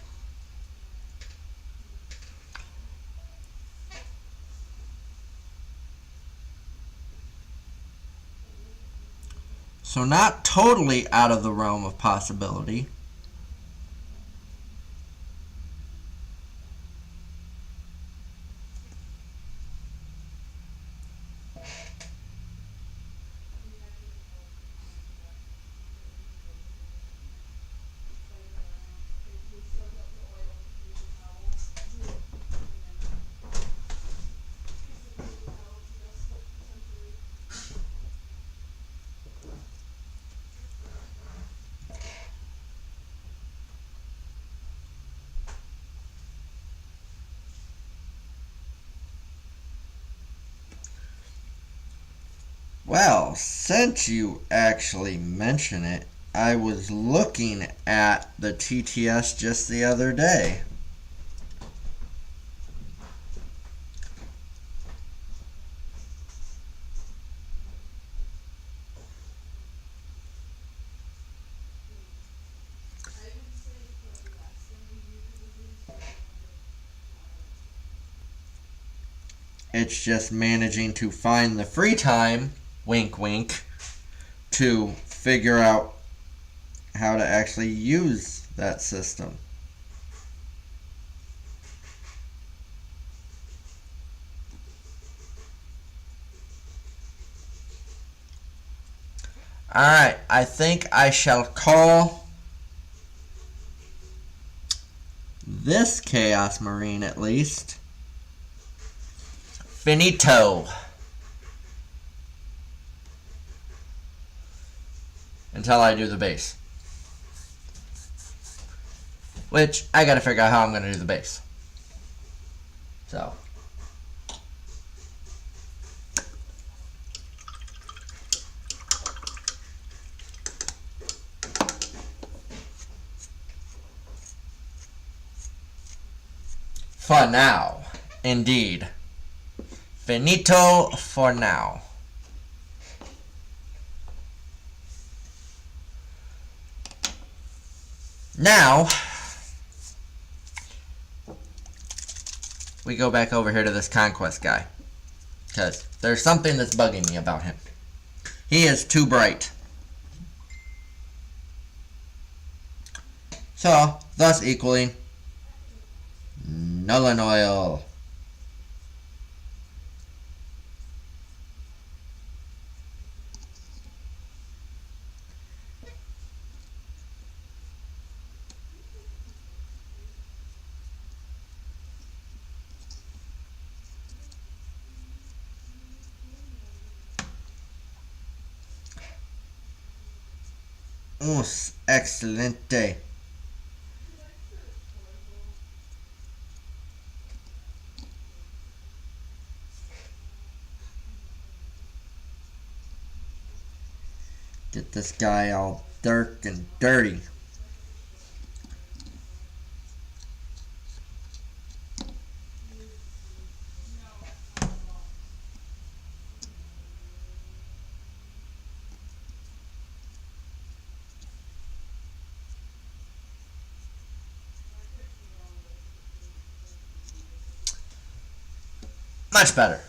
So not totally out of the realm of possibility. Well, since you actually mention it, I was looking at the TTS just the other day. It's just managing to find the free time, wink wink, to figure out how to actually use that system. Alright, I think I shall call this Chaos Marine at least finito. Until I do the base. Which, I gotta figure out how I'm gonna do the base. So. For now. Indeed. Finito for now. Now, we go back over here to this conquest guy. Because there's something that's bugging me about him. He is too bright. So, thus equaling null and oil. Excelente. Get this guy all dark and dirty. Much better.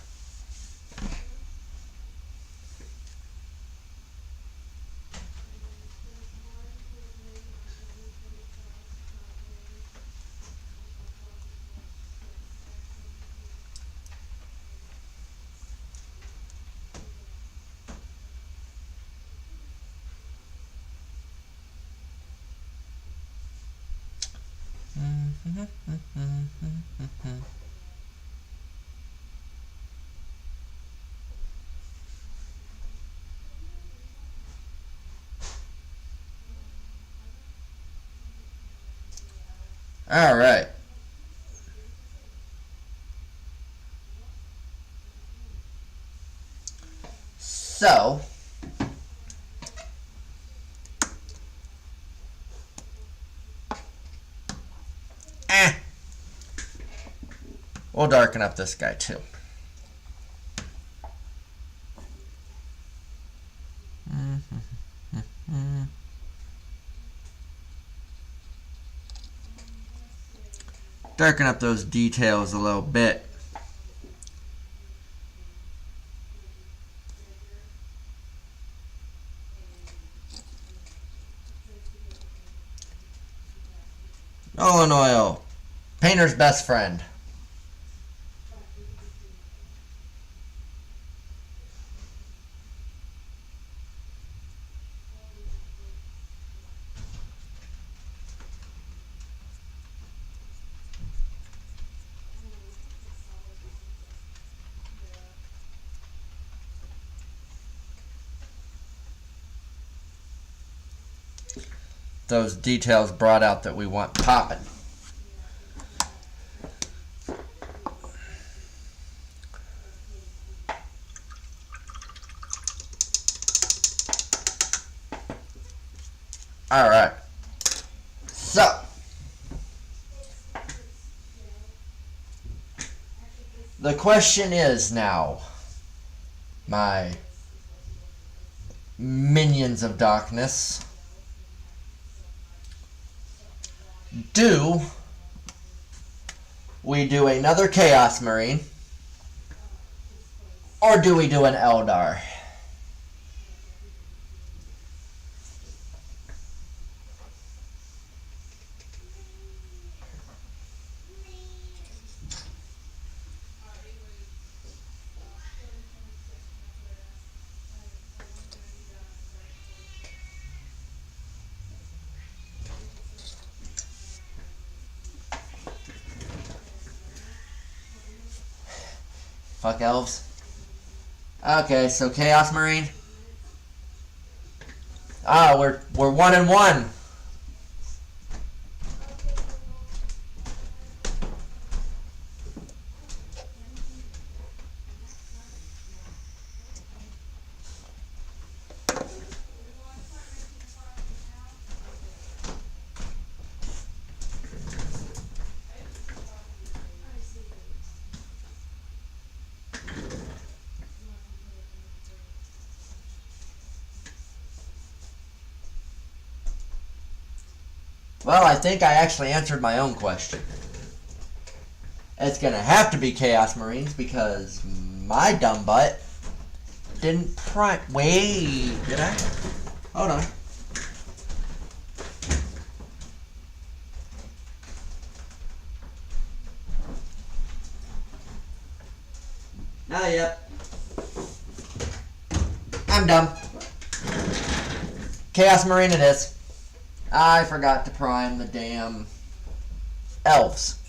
All right. So, we'll darken up this guy too. Darken up those details a little bit. Nolan oil, painter's best friend. Those details brought out that we want popping. Alright. So, the question is now, my minions of darkness, do we do another Chaos Marine, or do we do an Eldar? Fuck elves. Okay, so Chaos Marine. Ah, we're 1-1. Well, I think I actually answered my own question. It's gonna have to be Chaos Marines because my dumb butt didn't prime. Wait, did I? Hold on. Not yet. I'm dumb. Chaos Marine it is. I forgot to prime the damn elves.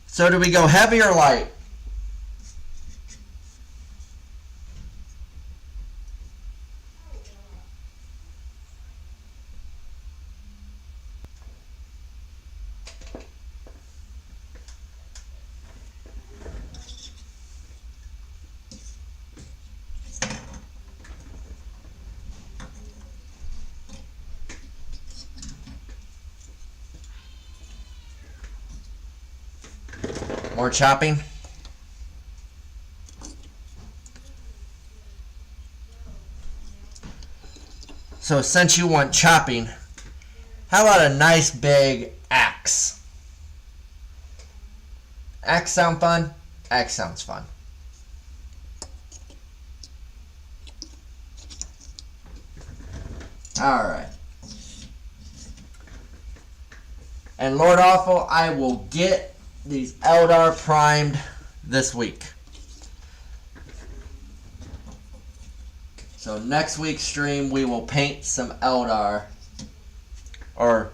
So do we go heavy or light? More chopping? So since you want chopping, how about a nice big axe? Axe sound fun? Axe sounds fun. Alright. And Lord Awful, I will get these Eldar primed this week. So next week's stream we will paint some Eldar, or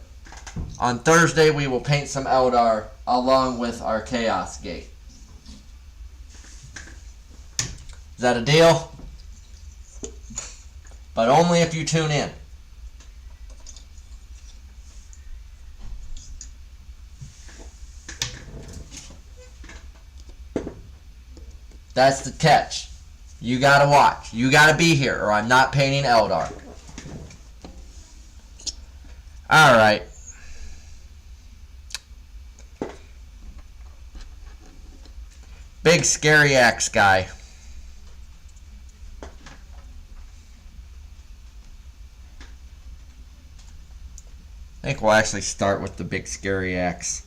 on Thursday we will paint some Eldar along with our Chaos Gate. Is that a deal? But only if you tune in. That's the catch. You gotta watch. You gotta be here, or I'm not painting Eldar. Alright. Big scary axe guy. I think we'll actually start with the big scary axe.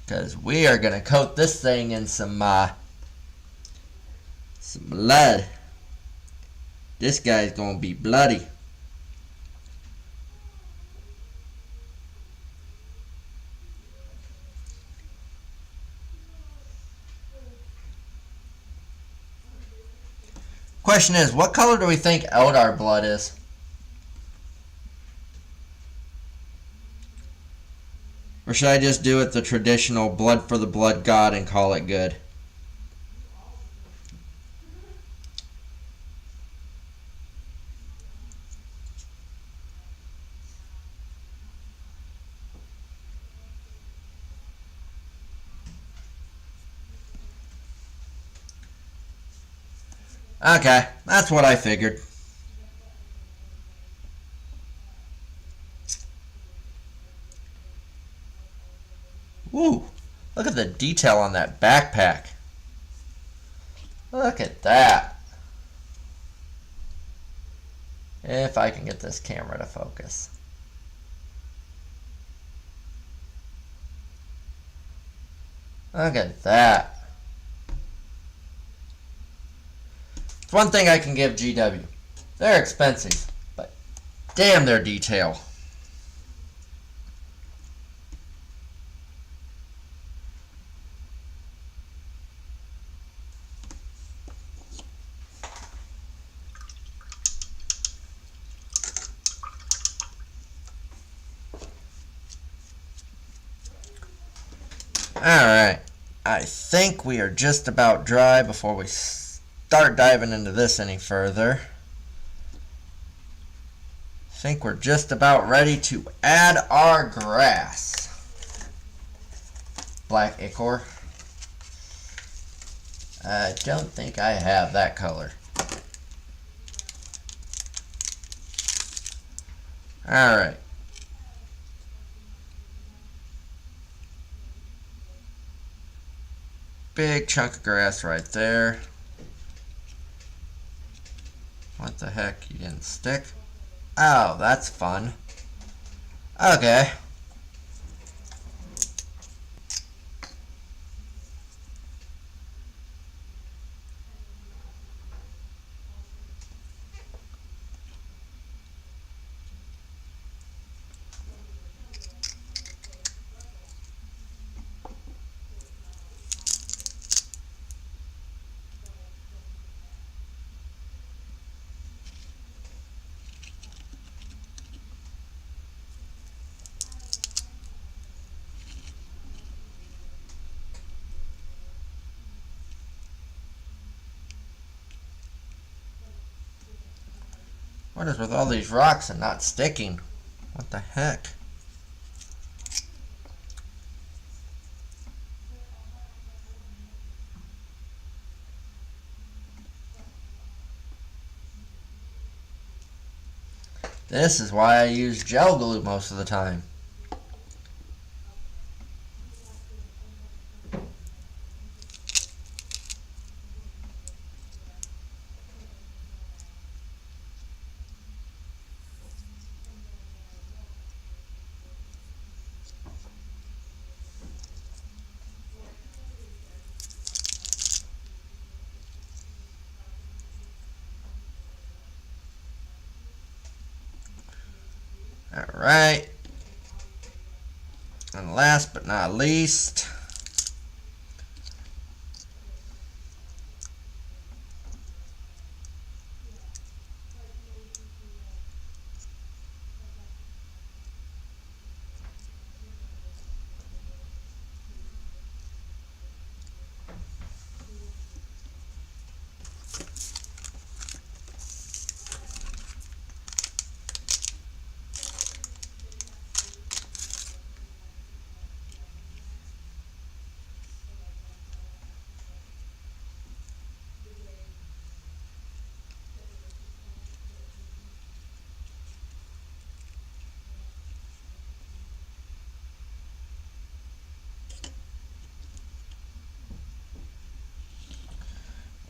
Because we are going to coat this thing in some lead. This guy's gonna be bloody. Question is, what color do we think Eldar blood is? Or should I just do it the traditional blood for the blood god and call it good? Okay, that's what I figured. Woo! Look at the detail on that backpack. Look at that. If I can get this camera to focus. Look at that. It's one thing I can give GW. They're expensive, but damn their detail. Alright, I think we are just about dry before we start diving into this any further. I think we're just about ready to add our grass. Black ichor. I don't think I have that color. Alright. Big chunk of grass right there. What the heck? You didn't stick? Oh, that's fun. Okay. What is with all these rocks and not sticking? What the heck? This is why I use gel glue most of the time. Alright. And last but not least,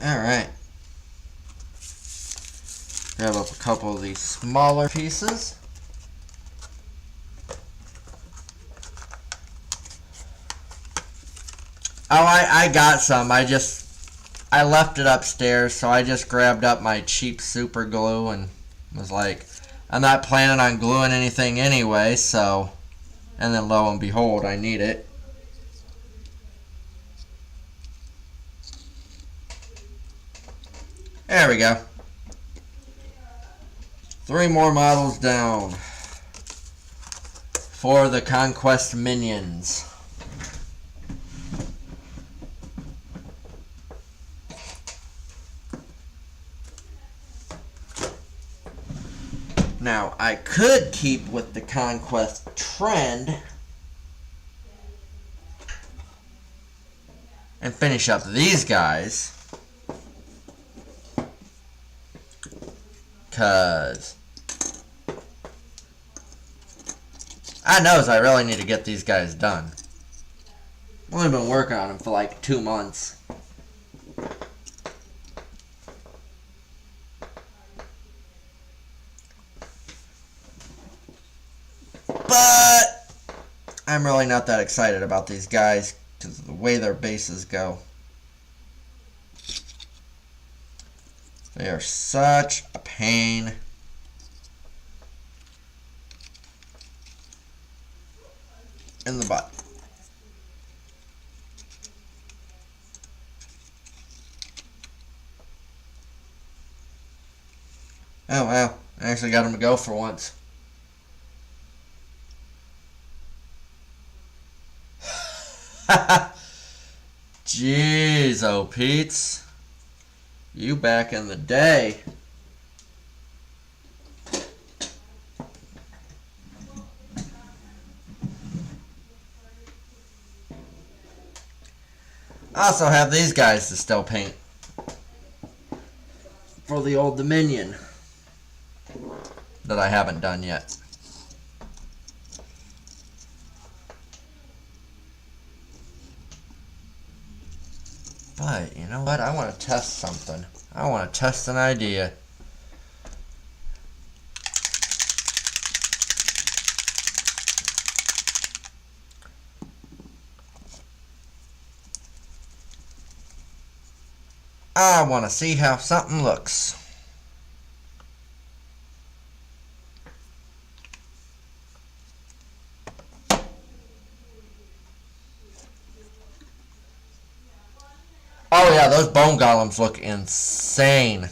alright. Grab up a couple of these smaller pieces. Oh, I got some. I just I left it upstairs, so I just grabbed up my cheap super glue and was like, I'm not planning on gluing anything anyway, so, and then lo and behold, I need it. There we go. 3 more models down for the Conquest minions. Now, I could keep with the Conquest trend and finish up these guys, because I knows I really need to get these guys done. I've only been working on them for like 2 months. But I'm really not that excited about these guys because of the way their bases go. They are such a pain. In the butt. Oh wow, I actually got him to go for once. Jeez, oh Pete's. You back in the day. I also have these guys to still paint for the old Dominion that I haven't done yet. But, you know what? I want to test something. I want to test an idea. I want to see how something looks. Oh yeah, those bone golems look insane.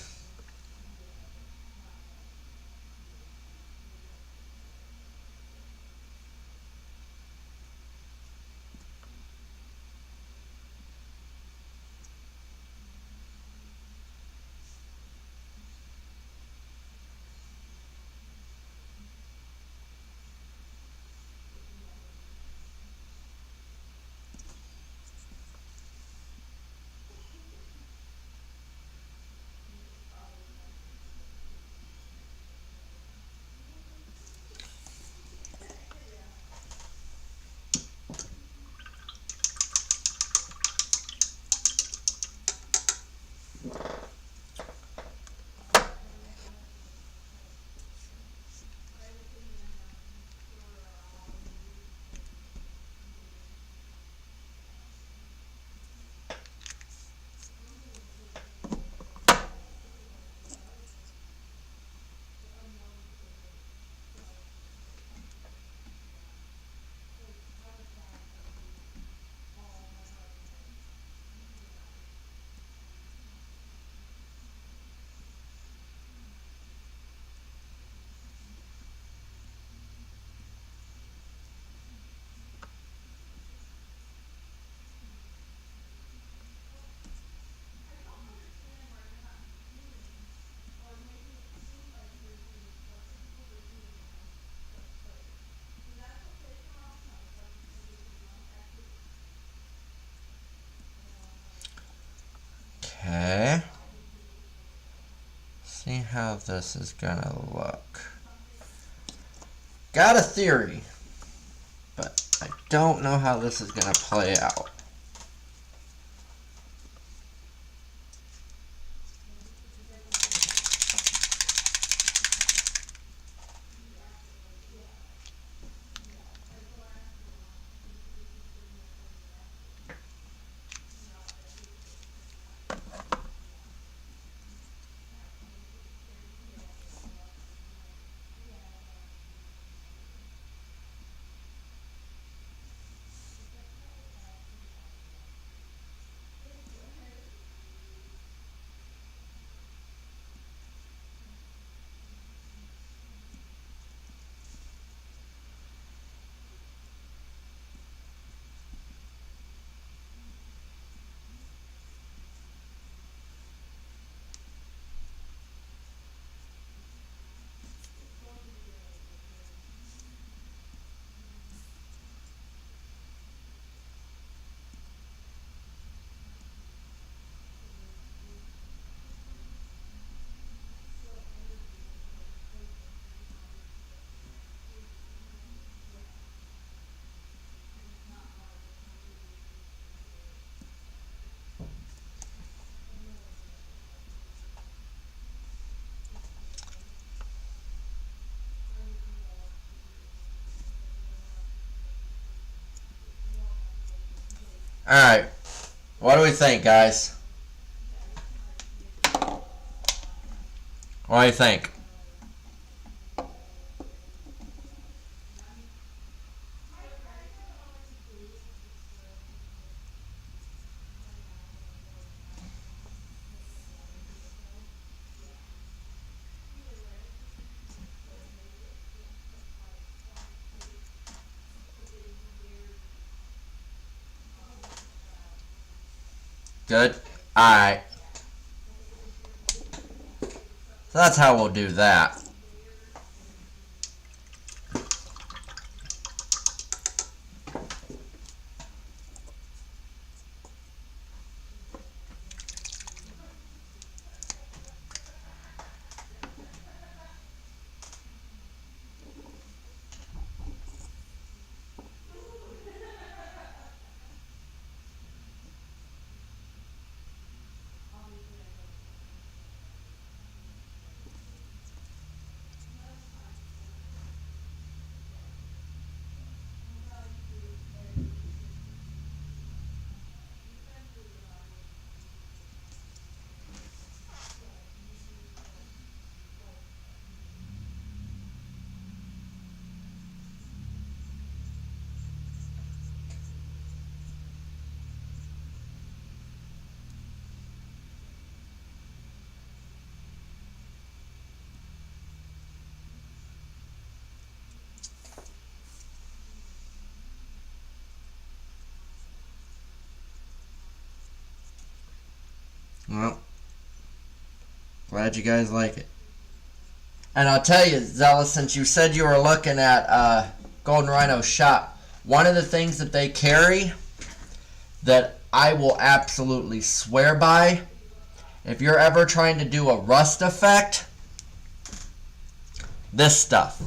Okay. See how this is gonna look. Got a theory, but I don't know how this is gonna play out. Alright. What do we think, guys? What do you think? Good? Alright. So that's how we'll do that. Well, glad you guys like it. And I'll tell you, Zealous, since you said you were looking at Golden Rhino's shop, one of the things that they carry that I will absolutely swear by, if you're ever trying to do a rust effect, this stuff.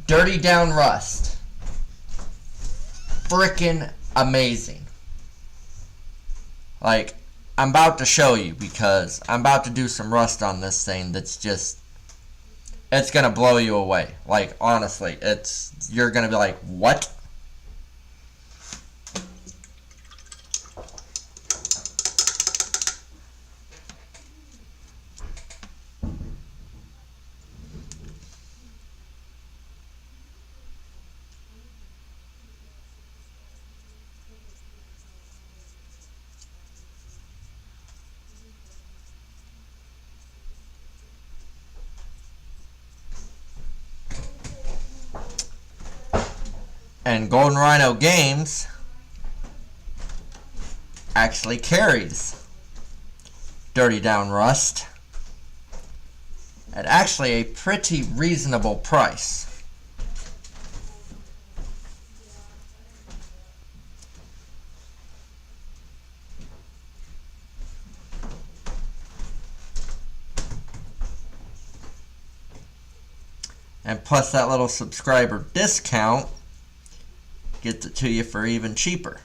Dirty Down Rust. Frickin' amazing. Like, I'm about to show you because I'm about to do some rust on this thing that's just, it's gonna blow you away. Like, honestly, you're gonna be like, what? And Golden Rhino Games actually carries Dirty Down Rust at actually a pretty reasonable price. And plus that little subscriber discount gets it to you for even cheaper.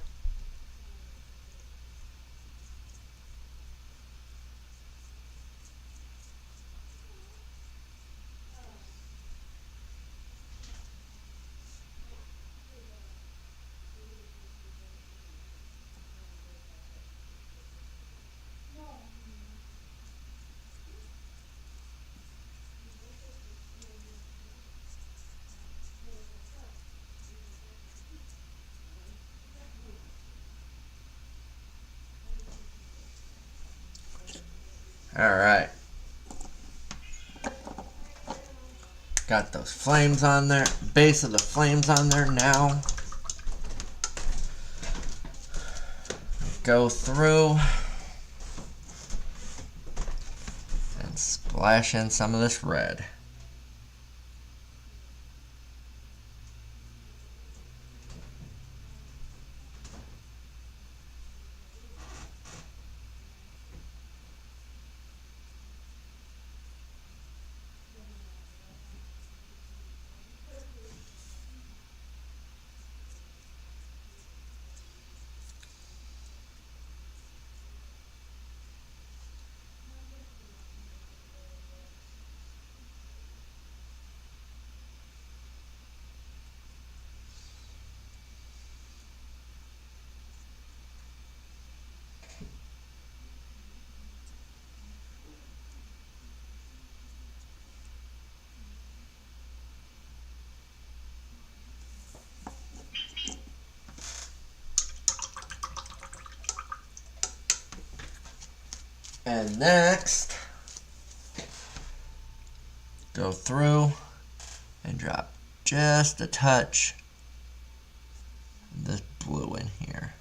Alright. Got those flames on there. Base of the flames on there now. Go through and splash in some of this red. And next, go through and drop just a touch of this blue in here.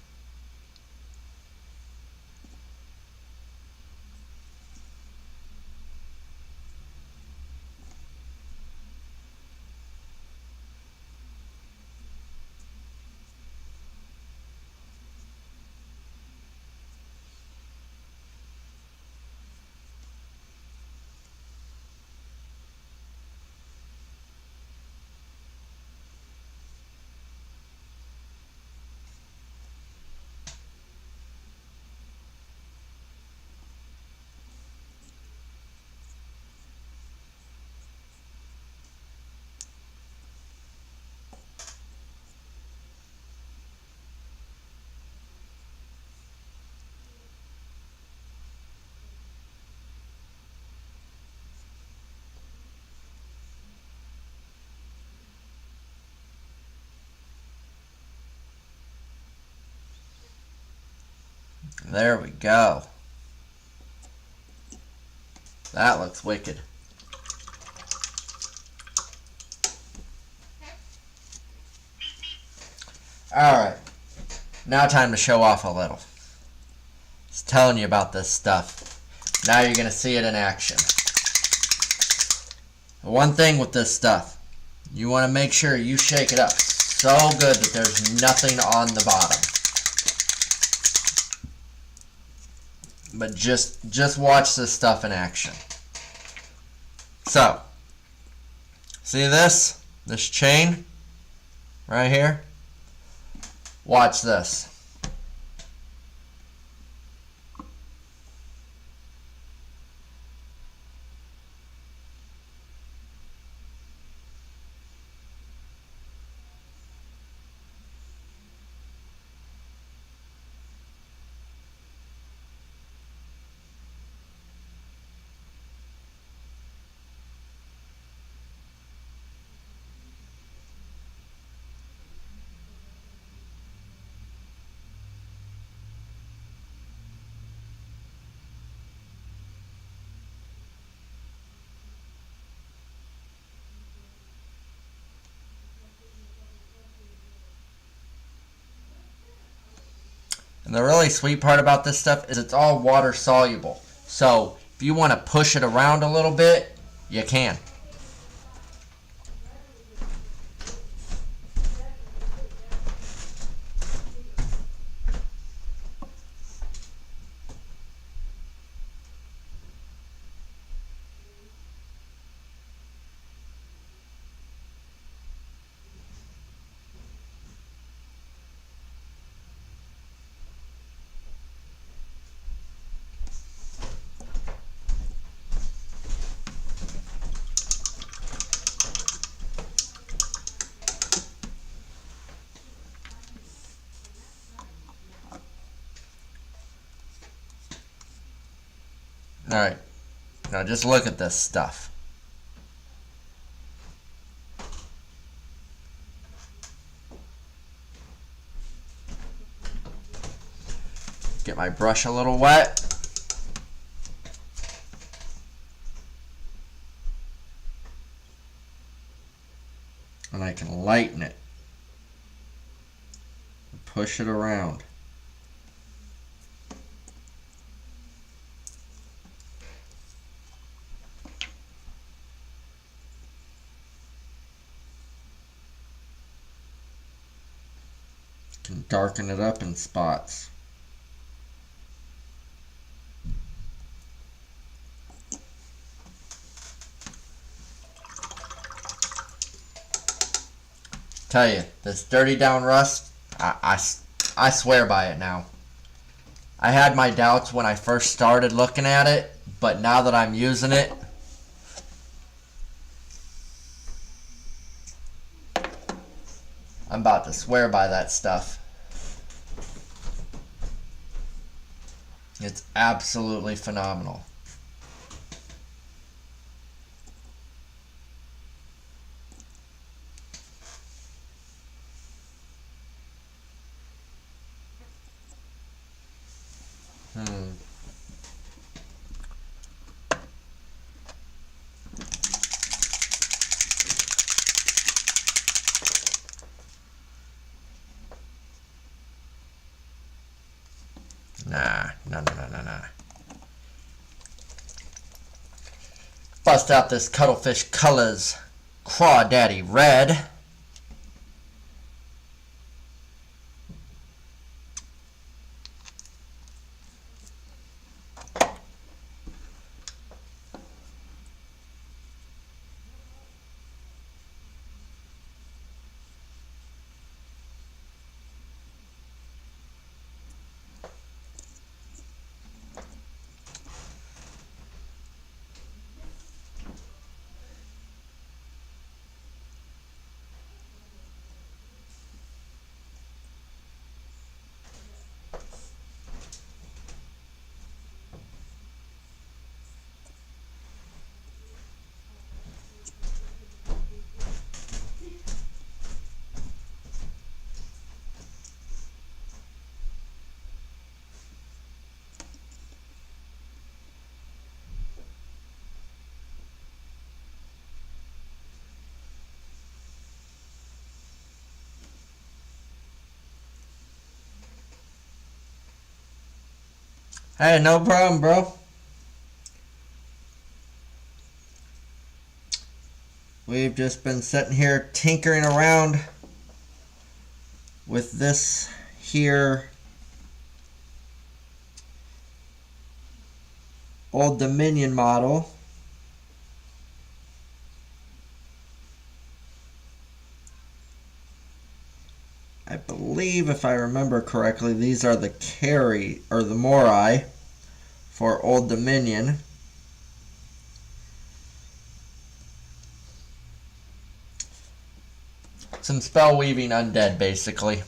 There we go. That looks wicked. Alright, now time to show off a little. Just telling you about this stuff. Now you're going to see it in action. One thing with this stuff, you want to make sure you shake it up so good that there's nothing on the bottom. But just watch this stuff in action. So, see this? This chain right here? Watch this. And the really sweet part about this stuff is it's all water soluble. So if you want to push it around a little bit, you can. Alright, now just look at this stuff. Get my brush a little wet. And I can lighten it. Push it around. Can darken it up in spots. Tell you, this Dirty Down Rust, I swear by it now. I had my doubts when I first started looking at it, but now that I'm using it, I'm about to swear by that stuff. It's absolutely phenomenal. gonna bust out this Cuttlefish Colors Crawdaddy Red. Hey, no problem, bro. We've just been sitting here tinkering around with this here Old Dominion model. I believe, if I remember correctly, these are the carry or the Morai for Old Dominion. Some spell weaving undead, basically.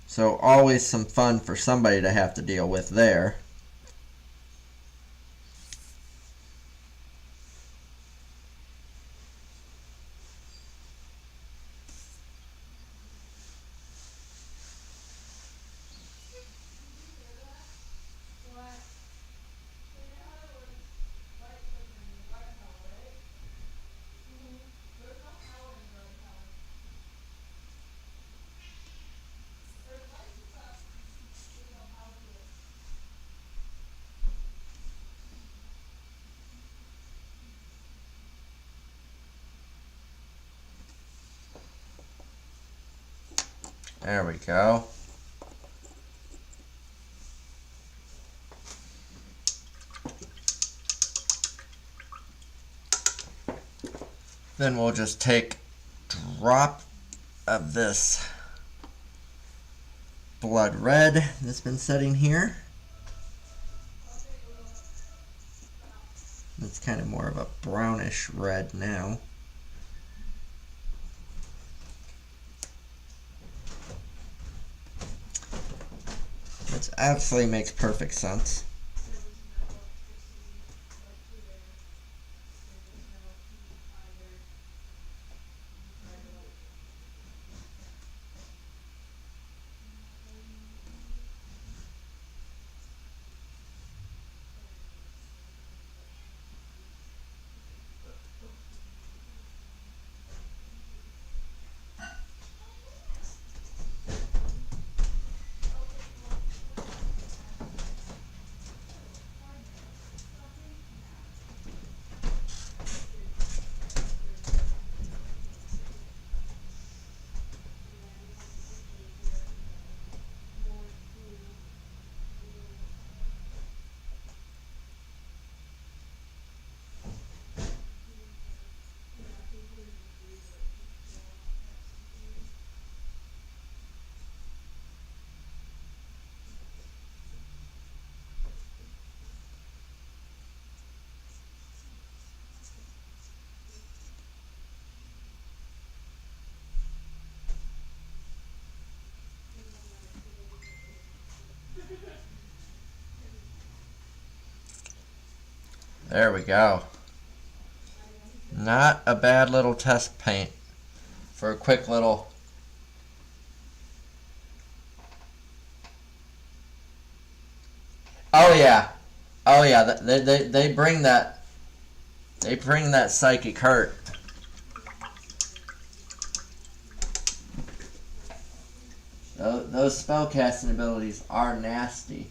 So always some fun for somebody to have to deal with there. There we go. Then we'll just take a drop of this blood red that's been sitting here. It's kind of more of a brownish red now. Which absolutely makes perfect sense. There we go. Not a bad little test paint for a quick little. Oh yeah. Oh yeah, they bring that. They bring that psychic hurt. Those spellcasting abilities are nasty.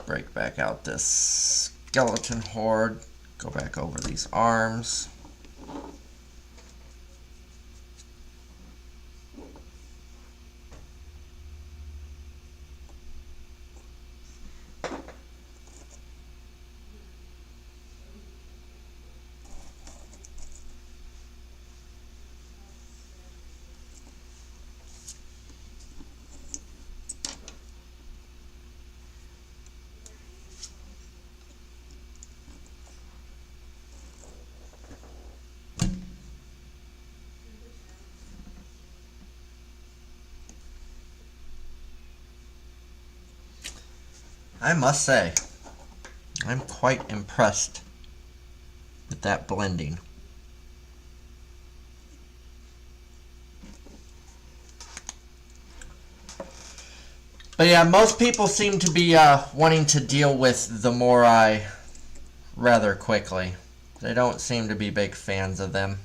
Break back out this skeleton horde. Go back over these arms. I must say, I'm quite impressed with that blending. But yeah, most people seem to be wanting to deal with the Morai rather quickly. They don't seem to be big fans of them.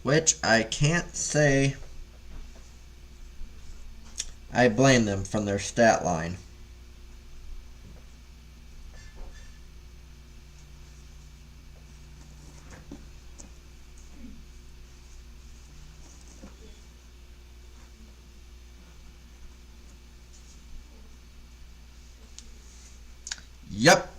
Which I can't say I blame them from their stat line. Yep.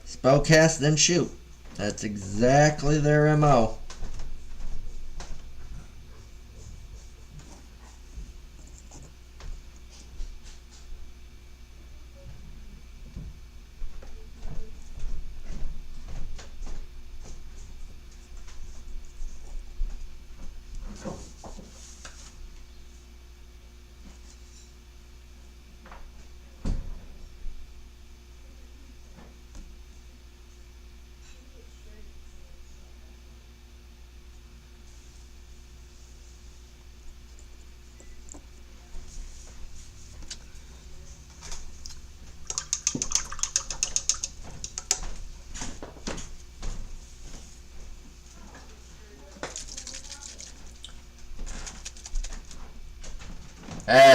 Spellcast, then shoot. That's exactly their MO.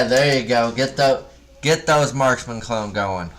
There you go. Get those marksman clone going.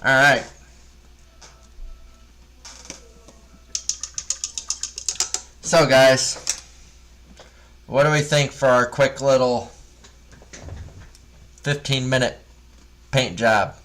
Alright. So guys, what do we think for our quick little 15-minute paint job?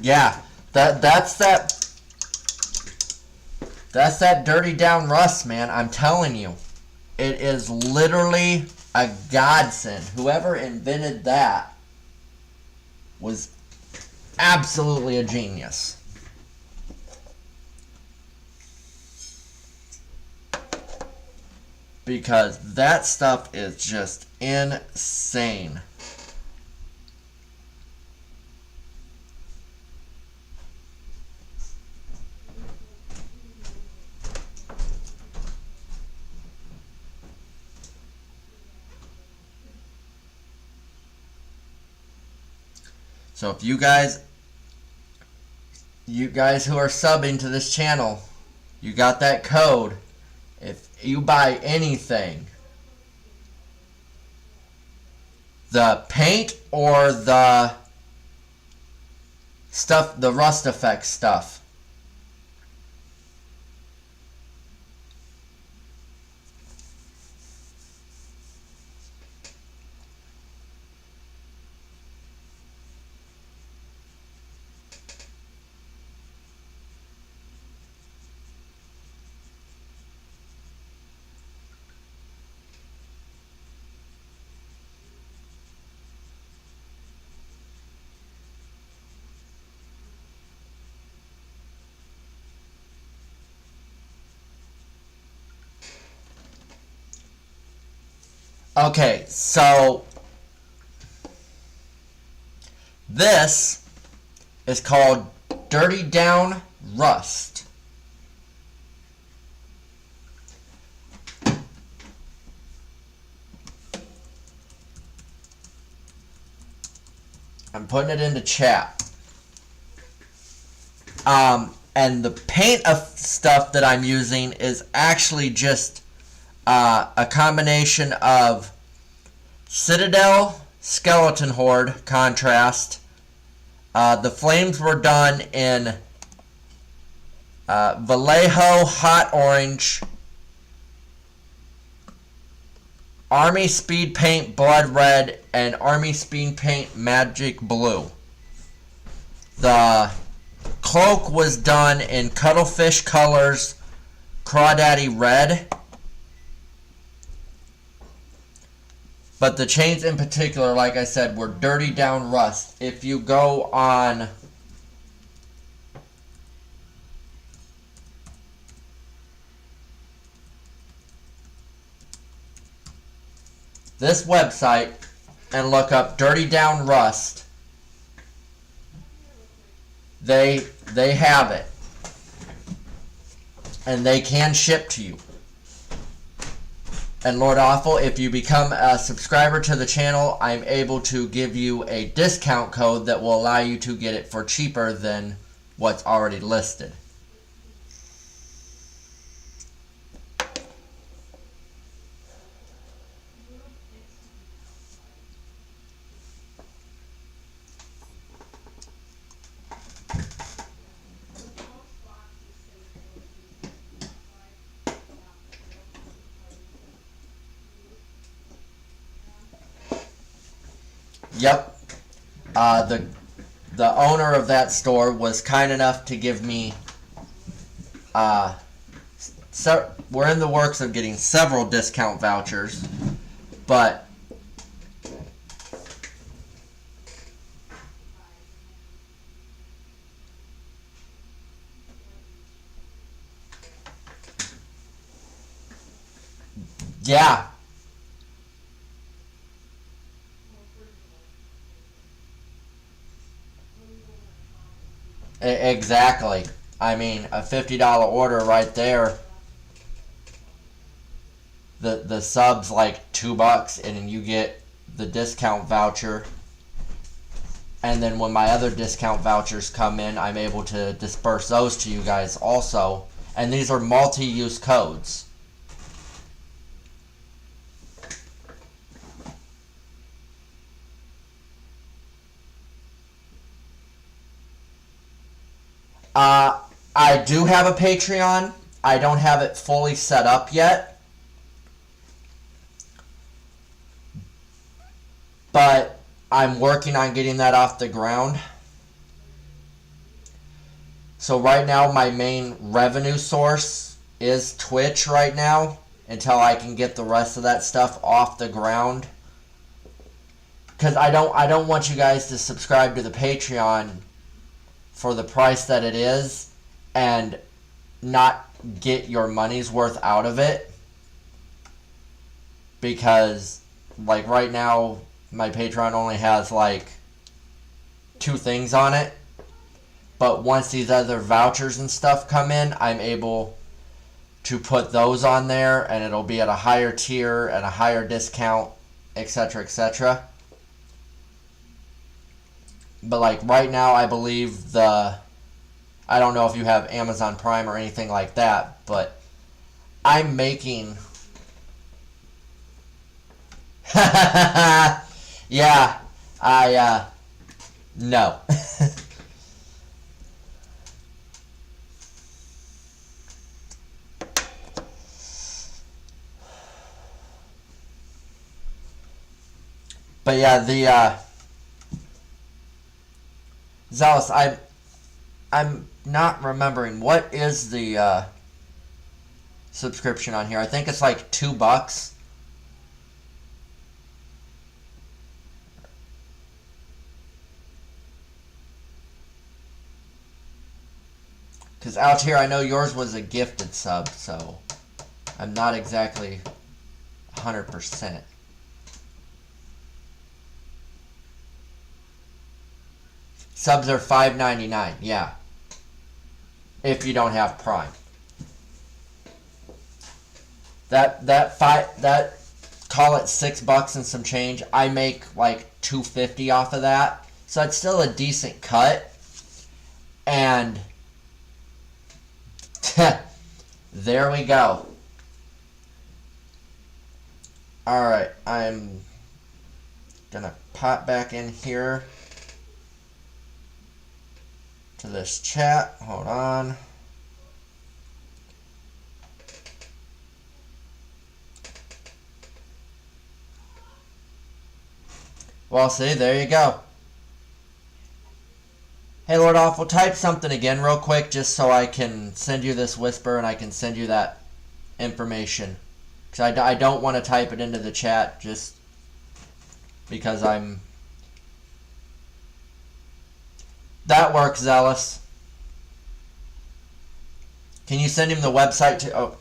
Yeah, that's that dirty down rust, man. I'm telling you. It is literally a godsend. Whoever invented that was absolutely a genius. because that stuff is just insane. So if you guys who are subbing to this channel, you got that code. If you buy anything, the paint or the stuff, the rust effect stuff, okay, so this is called Dirty Down Rust. I'm putting it into chat. And the paint of stuff that I'm using is actually just a combination of Citadel Skeleton Horde contrast. The flames were done in Vallejo Hot Orange, Army Speed Paint Blood Red, and Army Speed Paint Magic Blue. The cloak was done in Cuttlefish Colors Crawdaddy Red. But the chains in particular, like I said, were Dirty Down Rust. If you go on this website and look up Dirty Down Rust, they have it. And they can ship to you. And Lord Awful, if you become a subscriber to the channel, I'm able to give you a discount code that will allow you to get it for cheaper than what's already listed. Yep. The owner of that store was kind enough to give me so we're in the works of getting several discount vouchers, but yeah. Exactly. I mean, a $50 order right there. The sub's like $2, and you get the discount voucher. And then when my other discount vouchers come in, I'm able to disperse those to you guys also. And these are multi-use codes. I do have a Patreon. I don't have it fully set up yet. But I'm working on getting that off the ground. So right now my main revenue source is Twitch right now, until I can get the rest of that stuff off the ground. Because I don't want you guys to subscribe to the Patreon for the price that it is and not get your money's worth out of it. because like right now my Patreon only has like 2 things on it, but once these other vouchers and stuff come in, I'm able to put those on there, and it'll be at a higher tier and a higher discount, etc., etc. But like right now, I believe I don't know if you have Amazon Prime or anything like that, but I'm making yeah, no. But yeah, the Zealous, I'm not remembering what is the subscription on here. I think it's like $2. Because out here, I know yours was a gifted sub, so I'm not exactly 100%. Subs are $5.99, yeah. If you don't have Prime. That call it $6 and some change. I make like $2.50 off of that, so it's still a decent cut. And there we go. Alright, I'm gonna pop back in here to this chat. Hold on. Well, see, there you go. Hey, Lord Awful, type something again real quick just so I can send you this whisper and I can send you that information. Because I don't want to type it into the chat just because I'm... That works, Zealous. Can you send him the website too? Oh,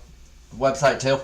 website too?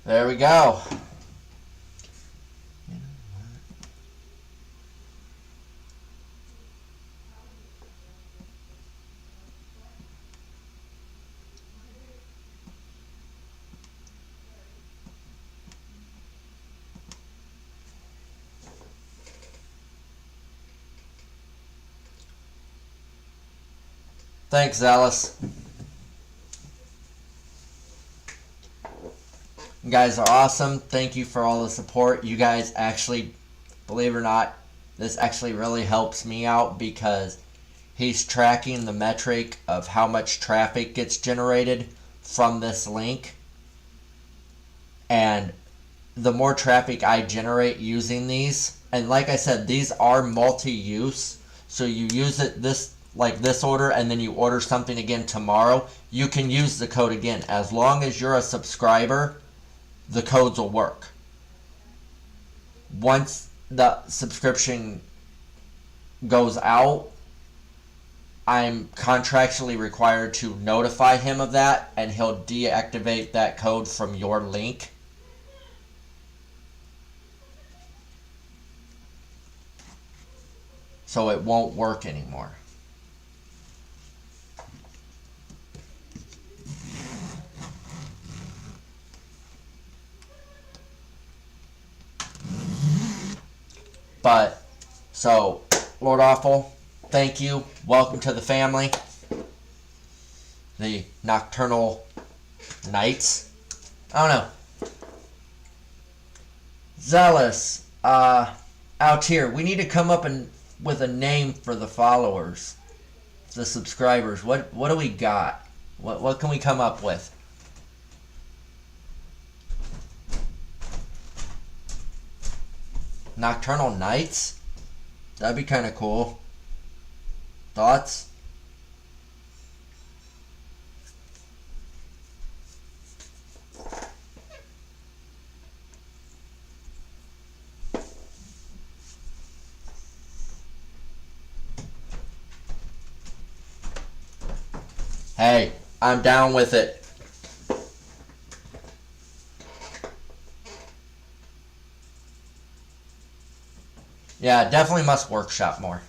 There we go. Thanks, Alice. You guys are awesome. Thank you for all the support. You guys actually, believe it or not, this actually really helps me out because he's tracking the metric of how much traffic gets generated from this link. And the more traffic I generate using these, and like I said, these are multi-use, so you use it like this order and then you order something again tomorrow, you can use the code again. As long as you're a subscriber, the codes will work. Once the subscription goes out, I'm contractually required to notify him of that, and he'll deactivate that code from your link. So it won't work anymore. But, so, Lord Awful, thank you. Welcome to the family. The Nocturnal Knights. I don't know. Zealous. Out here. We need to come up with a name for the followers. The subscribers. What do we got? What can we come up with? Nocturnal Knights? That'd be kind of cool. Thoughts? Hey, I'm down with it. Yeah, definitely must workshop more.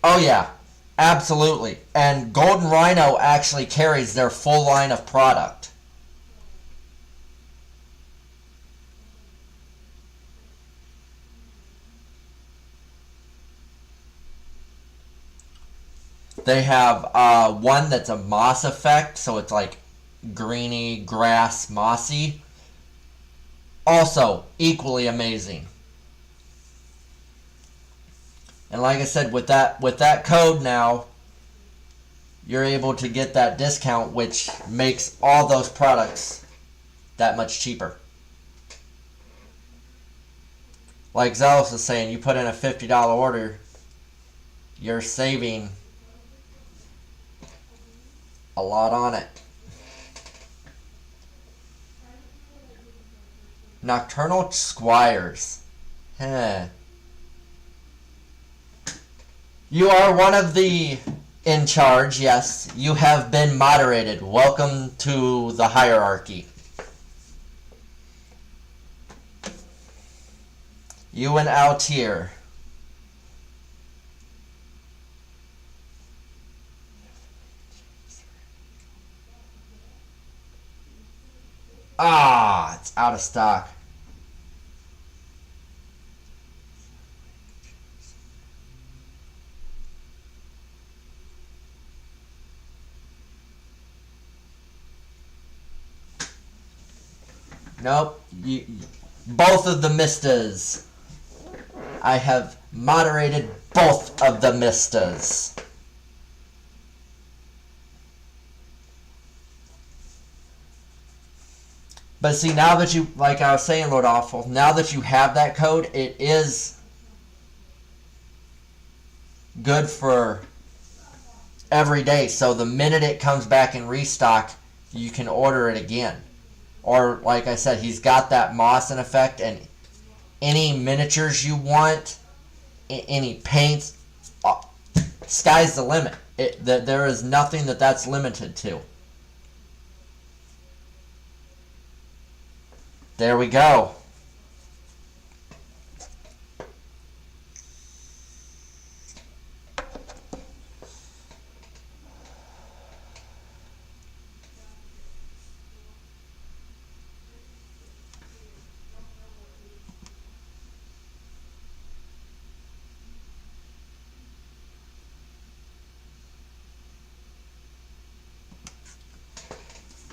Oh yeah, absolutely. And Golden Rhino actually carries their full line of product. They have one that's a moss effect, so it's like greeny, grass, mossy. Also, equally amazing. And like I said, with that code now, you're able to get that discount, which makes all those products that much cheaper. Like Zealous was saying, you put in a $50 order, you're saving a lot on it. Nocturnal Squires. Huh. You are one of the in charge, yes. You have been moderated. Welcome to the hierarchy. You and Altier. Ah, it's out of stock. Nope. Both of the Mistas. I have moderated both of the Mistas. But see, now that you, like I was saying, Lord Awful, now that you have that code, it is good for every day. So the minute it comes back in restock, you can order it again. Or, like I said, he's got that moss in effect, and any miniatures you want, any paints, sky's the limit. There is nothing that's limited to. There we go.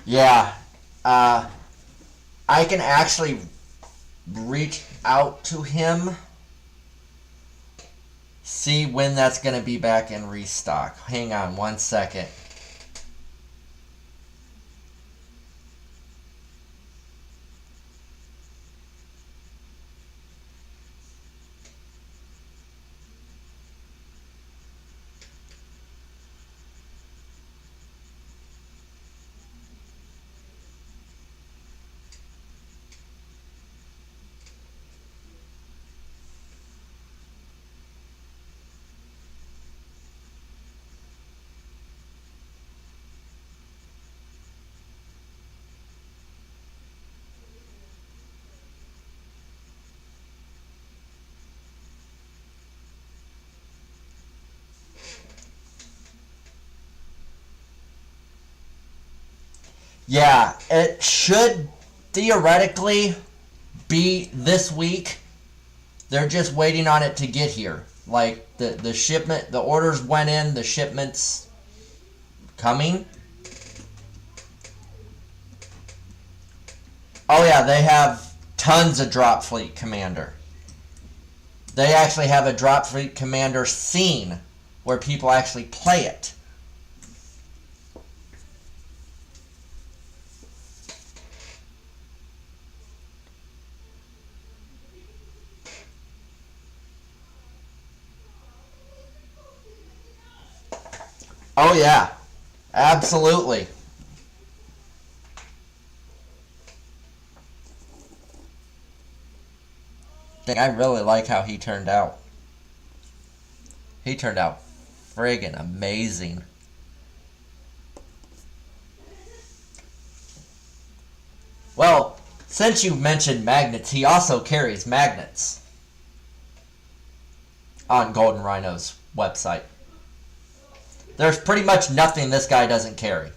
Yeah. I can actually reach out to him, see when that's going to be back in restock. Hang on one second. Yeah, it should theoretically be this week. They're just waiting on it to get here. Like the shipment, the orders went in, the shipment's coming. Oh yeah, they have tons of Drop Fleet Commander. They actually have a Drop Fleet Commander scene where people actually play it. Oh yeah, absolutely. I really like how he turned out. He turned out friggin' amazing. Well, since you mentioned magnets, he also carries magnets on Golden Rhino's website. There's pretty much nothing this guy doesn't carry.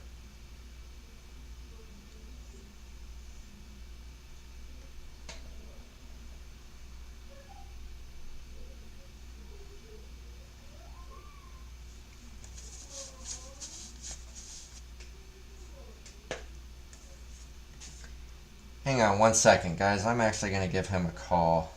Hang on one second, guys. I'm actually going to give him a call.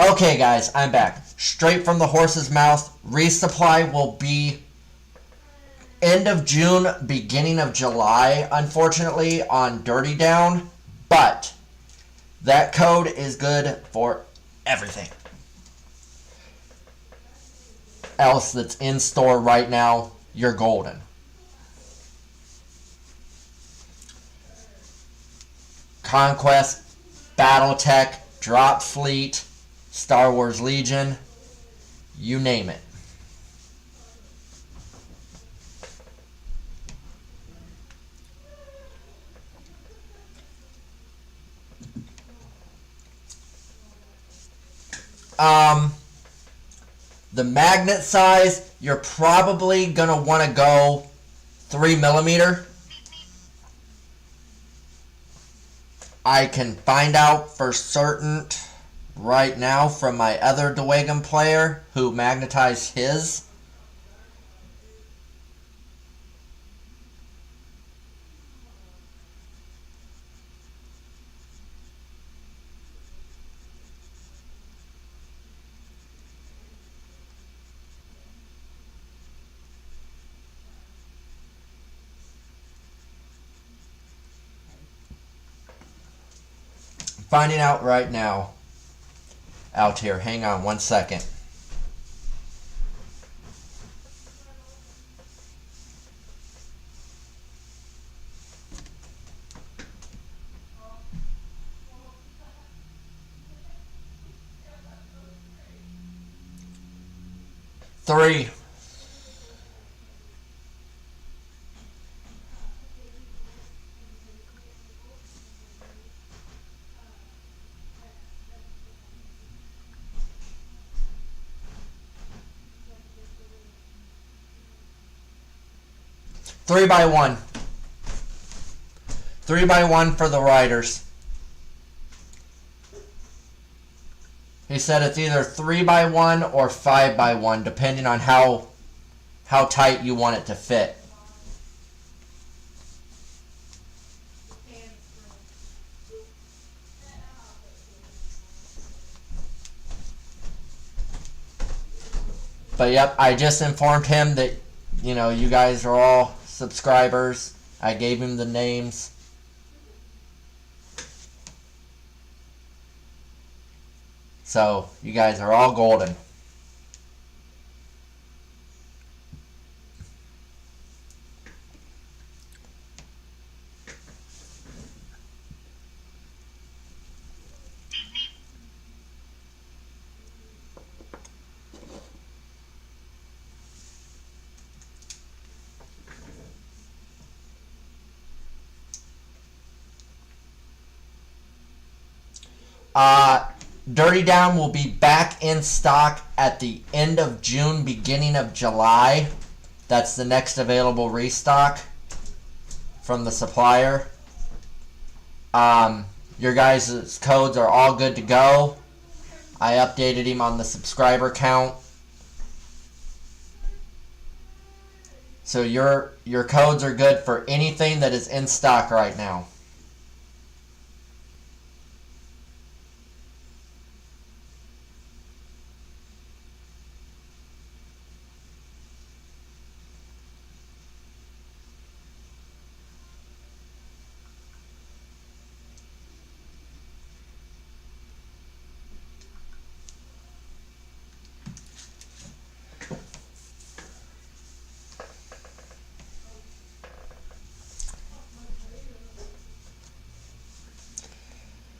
Okay, guys, I'm back. Straight from the horse's mouth. Resupply will be end of June, beginning of July, unfortunately, on Dirty Down. But that code is good for everything else that's in store right now. You're golden. Conquest, Battletech, Drop Fleet, Star Wars Legion, you name it. The magnet size, you're probably going to want to go 3mm. I can find out for certain right now from my other Dwagon player who magnetized his. Finding out right now out here. Hang on 1 second. Three. Three by one. 3x1 for the riders. He said it's either 3x1 or 5x1, depending on how tight you want it to fit. But yep, I just informed him that, you know, you guys are all subscribers. I gave him the names. So, you guys are all golden. Dirty Down will be back in stock at the end of June, beginning of July. That's the next available restock from the supplier. Your guys' codes are all good to go. I updated him on the subscriber count. So your codes are good for anything that is in stock right now.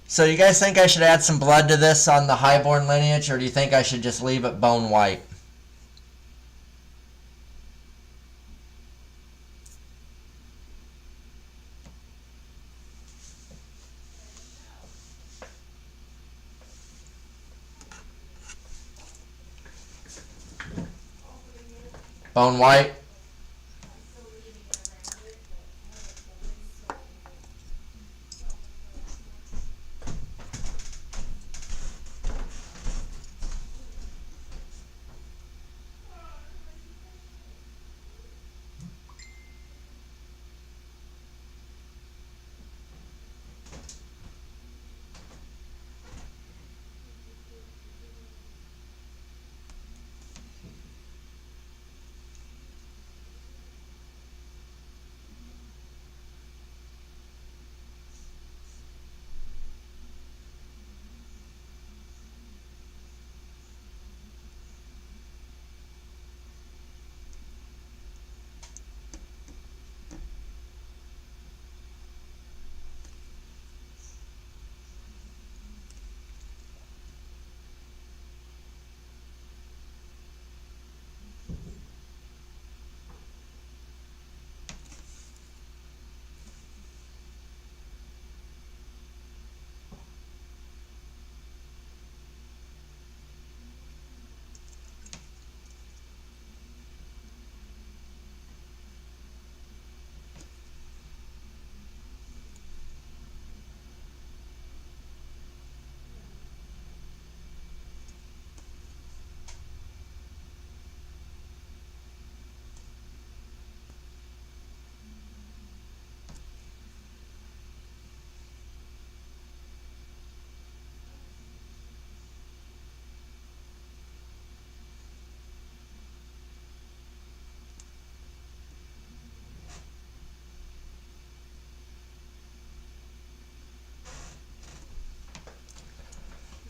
So you guys think I should add some blood to this on the highborn lineage, or do you think I should just leave it bone white? Bone white?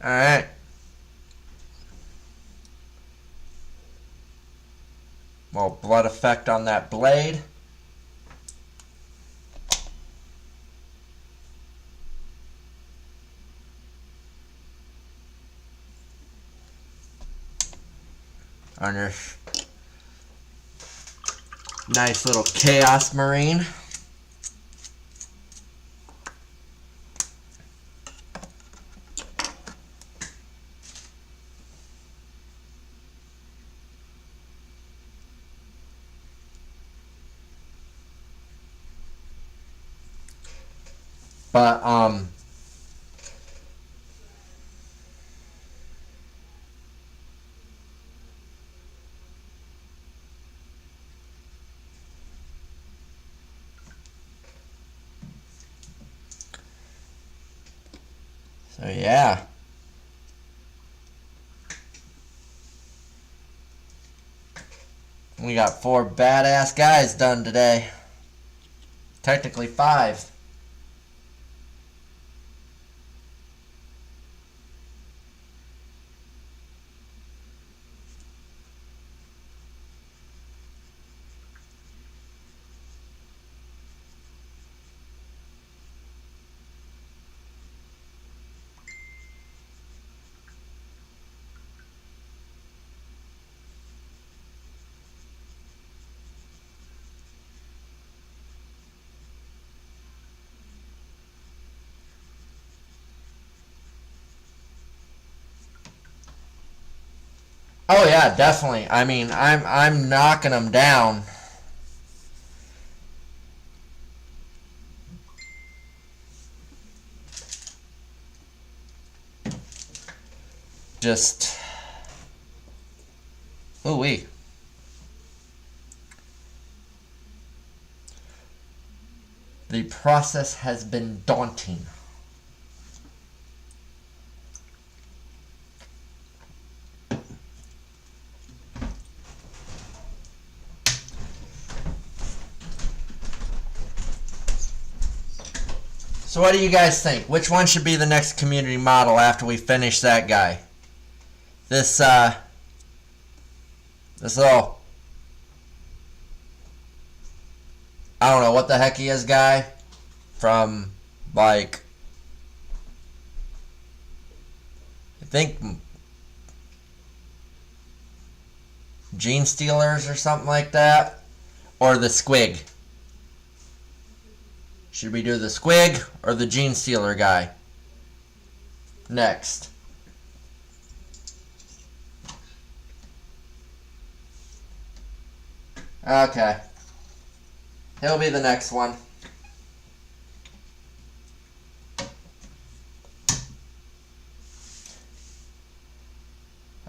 Alright. Well, blood effect on that blade. On your nice little Chaos Marine. But, so yeah. We got 4 badass guys done today. Technically 5. Oh yeah, definitely. I mean, I'm knocking them down. Just ooh-wee. The process has been daunting. So what do you guys think? Which one should be the next community model after we finish that guy? This little, I don't know what the heck he is guy from, like, I think Gene Stealers or something like that, or the Squig. Should we do the Squig or the Gene Stealer guy next? Okay. He'll be the next one.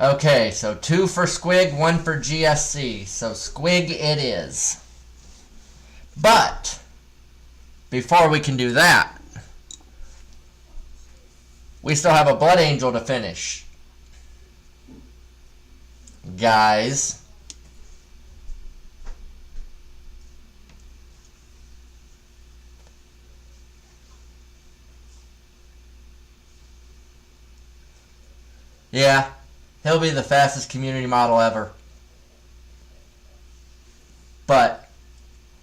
Okay, so 2 for Squig, 1 for GSC. So Squig it is. But before we can do that, we still have a Blood Angel to finish. Guys. Yeah, he'll be the fastest community model ever. But,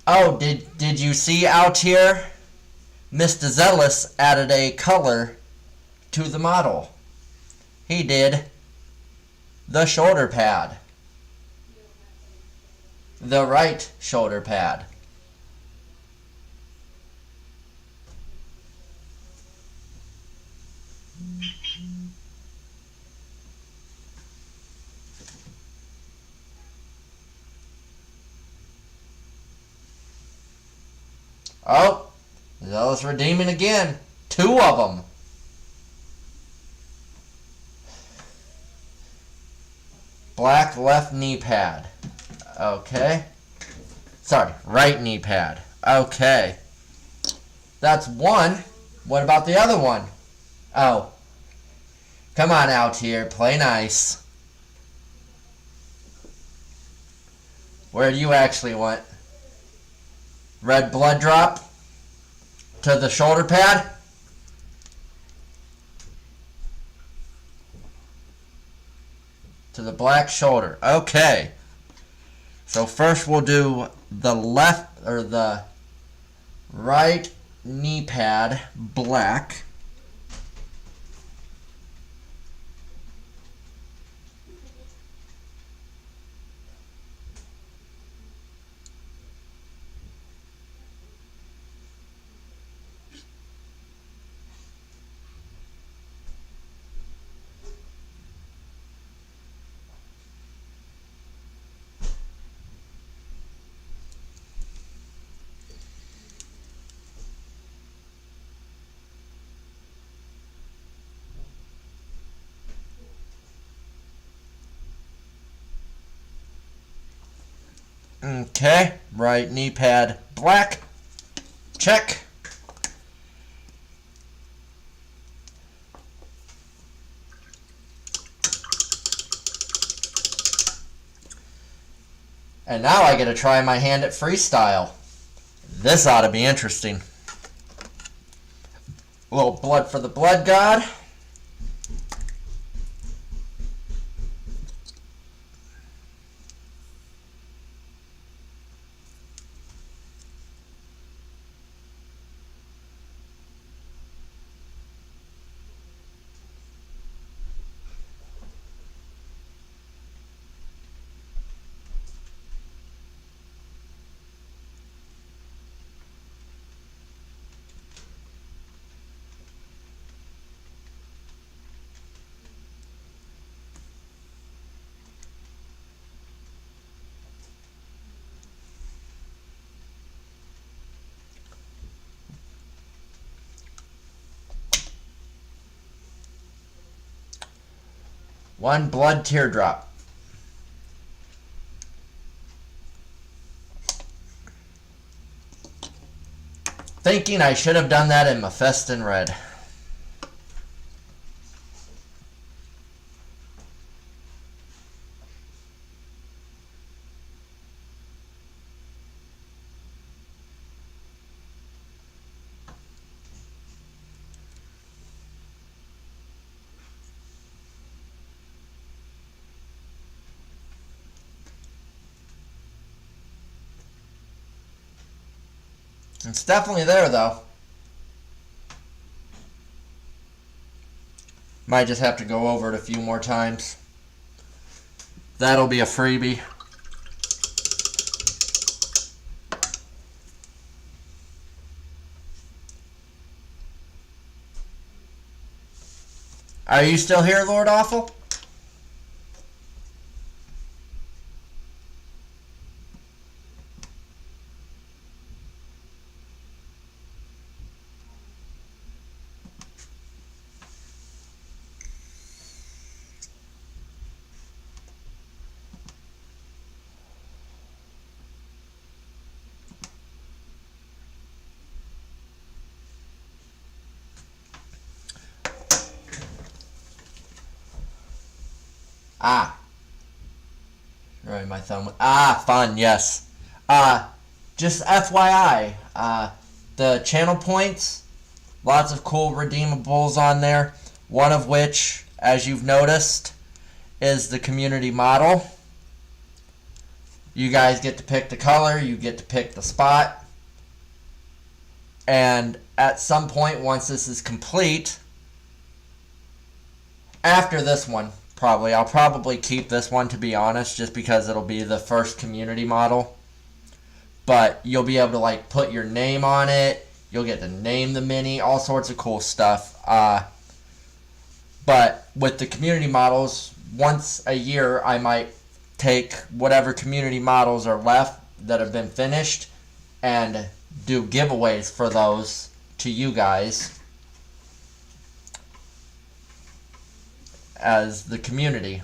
oh, did you see out here? Mr. Zealous added a color to the model. He did the shoulder pad. The right shoulder pad. Oh, Zealous redeeming again. 2 of them. Black left knee pad. Okay. Sorry, right knee pad. Okay. That's 1. What about the other one? Oh. Come on out here. Play nice. Where do you actually want? Red blood drop to the shoulder pad? to the black shoulder. Okay. So first we'll do the left or the right knee pad black. Okay, right knee pad black. Check. And now I get to try my hand at freestyle. This ought to be interesting. A little blood for the blood god. One blood teardrop. Thinking I should have done that in Mephiston red. It's definitely there, though. Might just have to go over it a few more times. That'll be a freebie. Are you still here, Lord Awful? Ah. Right, my thumb. Ah, fun, yes. Just FYI, the channel points, lots of cool redeemables on there. One of which, as you've noticed, is the community model. You guys get to pick the color, you get to pick the spot. And at some point, once this is complete, after this one, I'll probably keep this one, to be honest, just because it'll be the first community model. But you'll be able to like put your name on it. You'll get to name the mini, all sorts of cool stuff. But with the community models, once a year I might take whatever community models are left that have been finished and do giveaways for those to you guys as the community.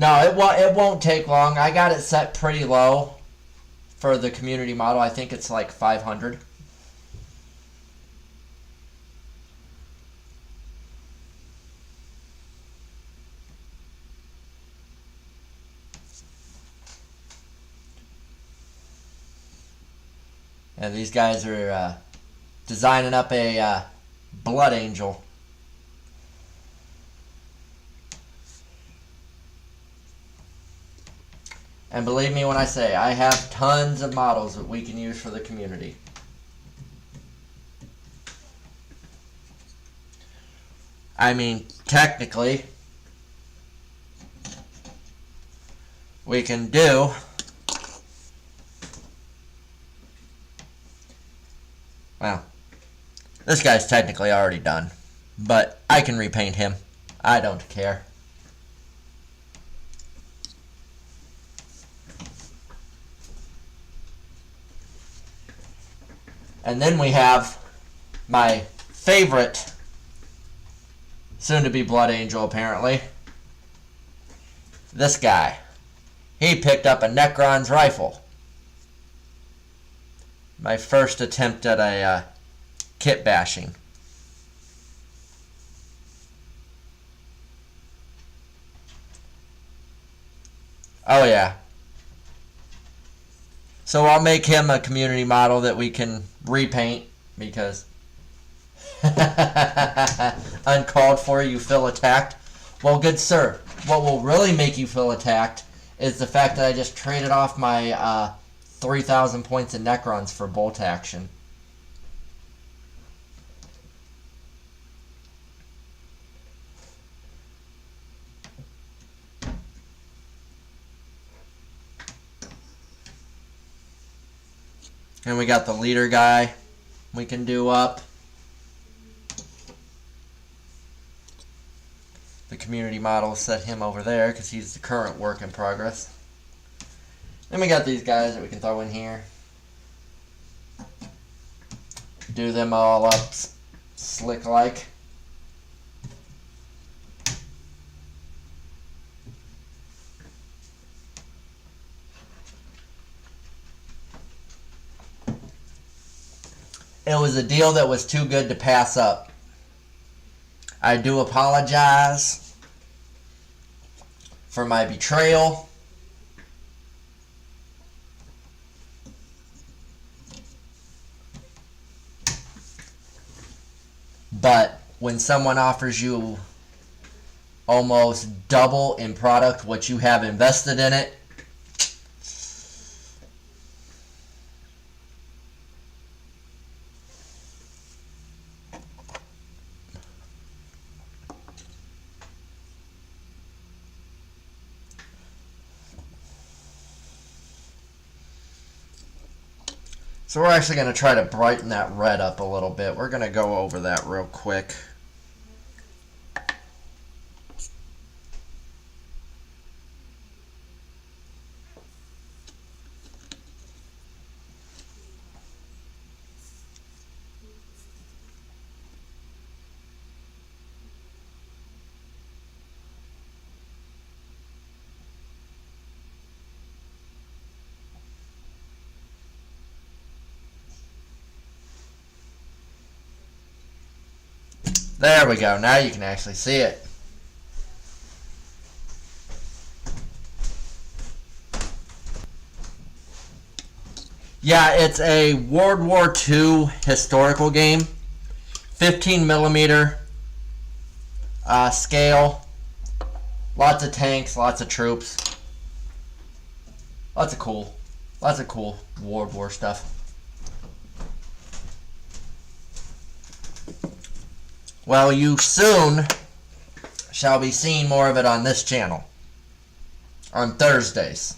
No, it won't take long. I got it set pretty low for the community model. I think it's like 500. And these guys are designing up a blood angel. And believe me when I say, I have tons of models that we can use for the community. I mean, technically, we can do well, this guy's technically already done, but I can repaint him. I don't care. And then we have my favorite soon-to-be Blood Angel, apparently. This guy. He picked up a Necron's rifle. My first attempt at a kit bashing. Oh yeah. So I'll make him a community model that we can repaint because uncalled for, you feel attacked. Well, good sir, what will really make you feel attacked is the fact that I just traded off my 3,000 points in Necrons for bolt action. And we got the leader guy we can do up. The community model, set him over there because he's the current work in progress. Then we got these guys that we can throw in here. Do them all up slick like. It was a deal that was too good to pass up. I do apologize for my betrayal. But when someone offers you almost double in product what you have invested in it, so we're actually going to try to brighten that red up a little bit. We're going to go over that real quick. There we go. Now you can actually see it. Yeah, it's a World War II historical game. 15 millimeter scale. Lots of tanks, lots of troops. Lots of cool World War stuff. Well, you soon shall be seeing more of it on this channel on Thursdays.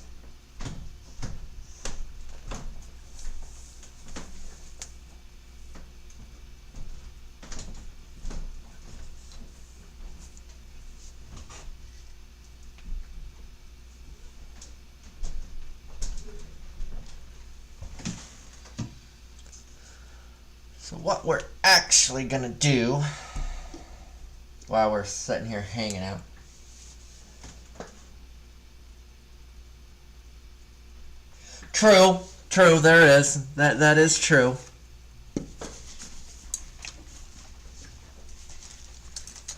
So what we're actually gonna do while we're sitting here hanging out True. True, there is. That is true.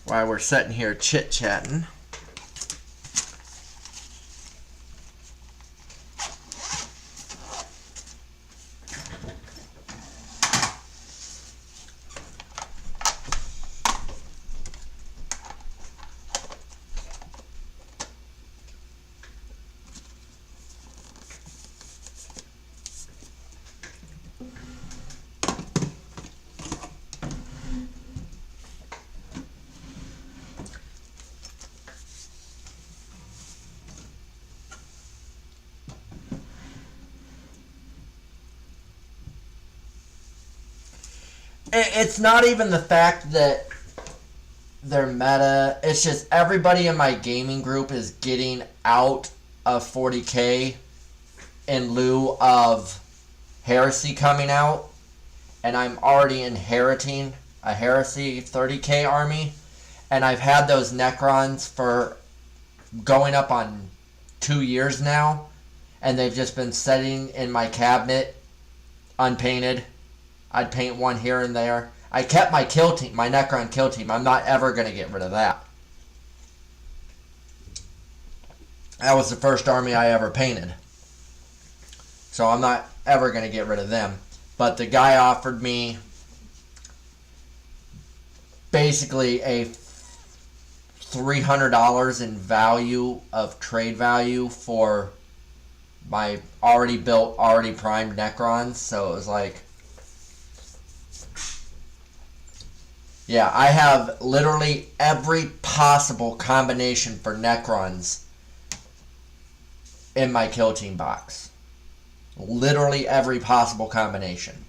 While we're sitting here chit-chatting. It's not even the fact that they're meta. It's just everybody in my gaming group is getting out of 40k in lieu of Heresy coming out. And I'm already inheriting a Heresy 30k army. And I've had those Necrons for going up on 2 years now. And they've just been sitting in my cabinet unpainted. I'd paint one here and there. I kept my kill team, my Necron kill team. I'm not ever going to get rid of that. That was the first army I ever painted. So I'm not ever going to get rid of them. But the guy offered me basically a $300 in value of trade value for my already built, already primed Necrons. So it was like, yeah, I have literally every possible combination for Necrons in my kill team box. Literally every possible combination.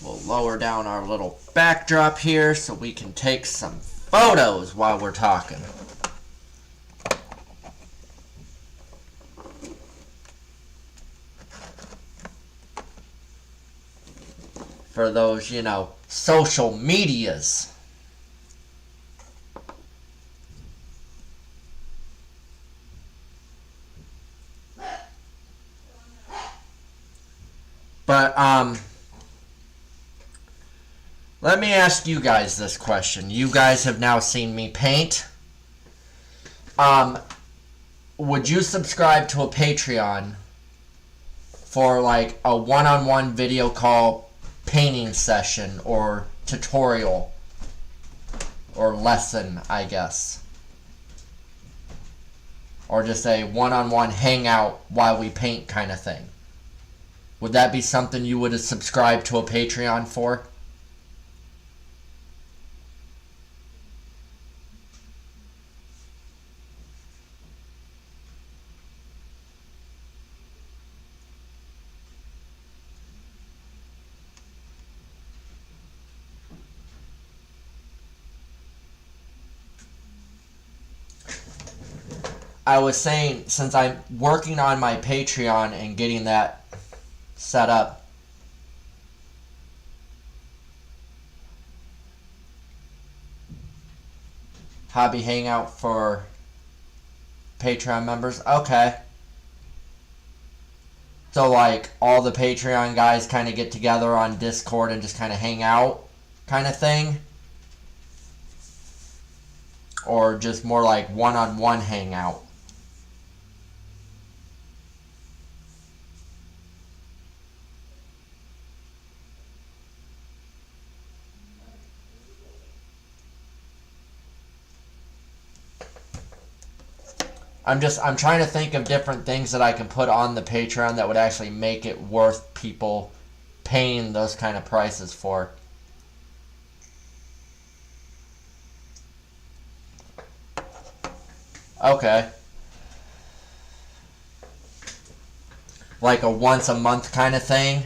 We'll lower down our little backdrop here so we can take some photos while we're talking. For those, you know, social medias. But, let me ask you guys this question. You guys have now seen me paint. Would you subscribe to a Patreon for like a one-on-one video call painting session or tutorial or lesson, I guess? Or just a one-on-one hangout while we paint kind of thing? Would that be something you would have subscribed to a Patreon for? I was saying, since I'm working on my Patreon and getting that set up, hobby hangout for Patreon members. Okay. So like all the Patreon guys kind of get together on Discord and just kind of hang out kind of thing? Or just more like one-on-one hangout? I'm trying to think of different things that I can put on the Patreon that would actually make it worth people paying those kind of prices for. Okay. Like a once a month kind of thing?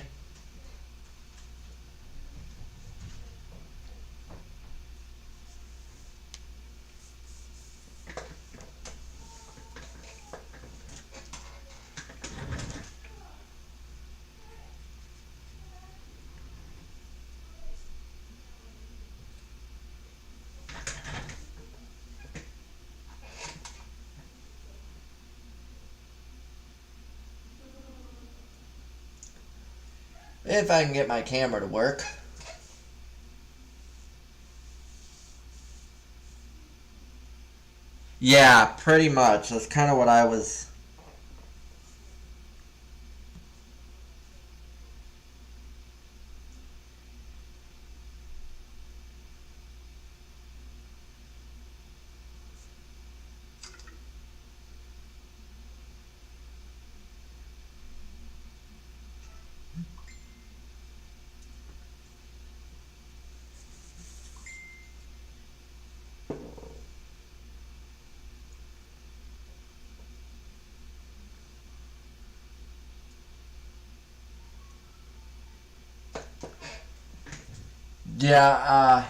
If I can get my camera to work. Yeah, pretty much. That's kind of what I was... Yeah,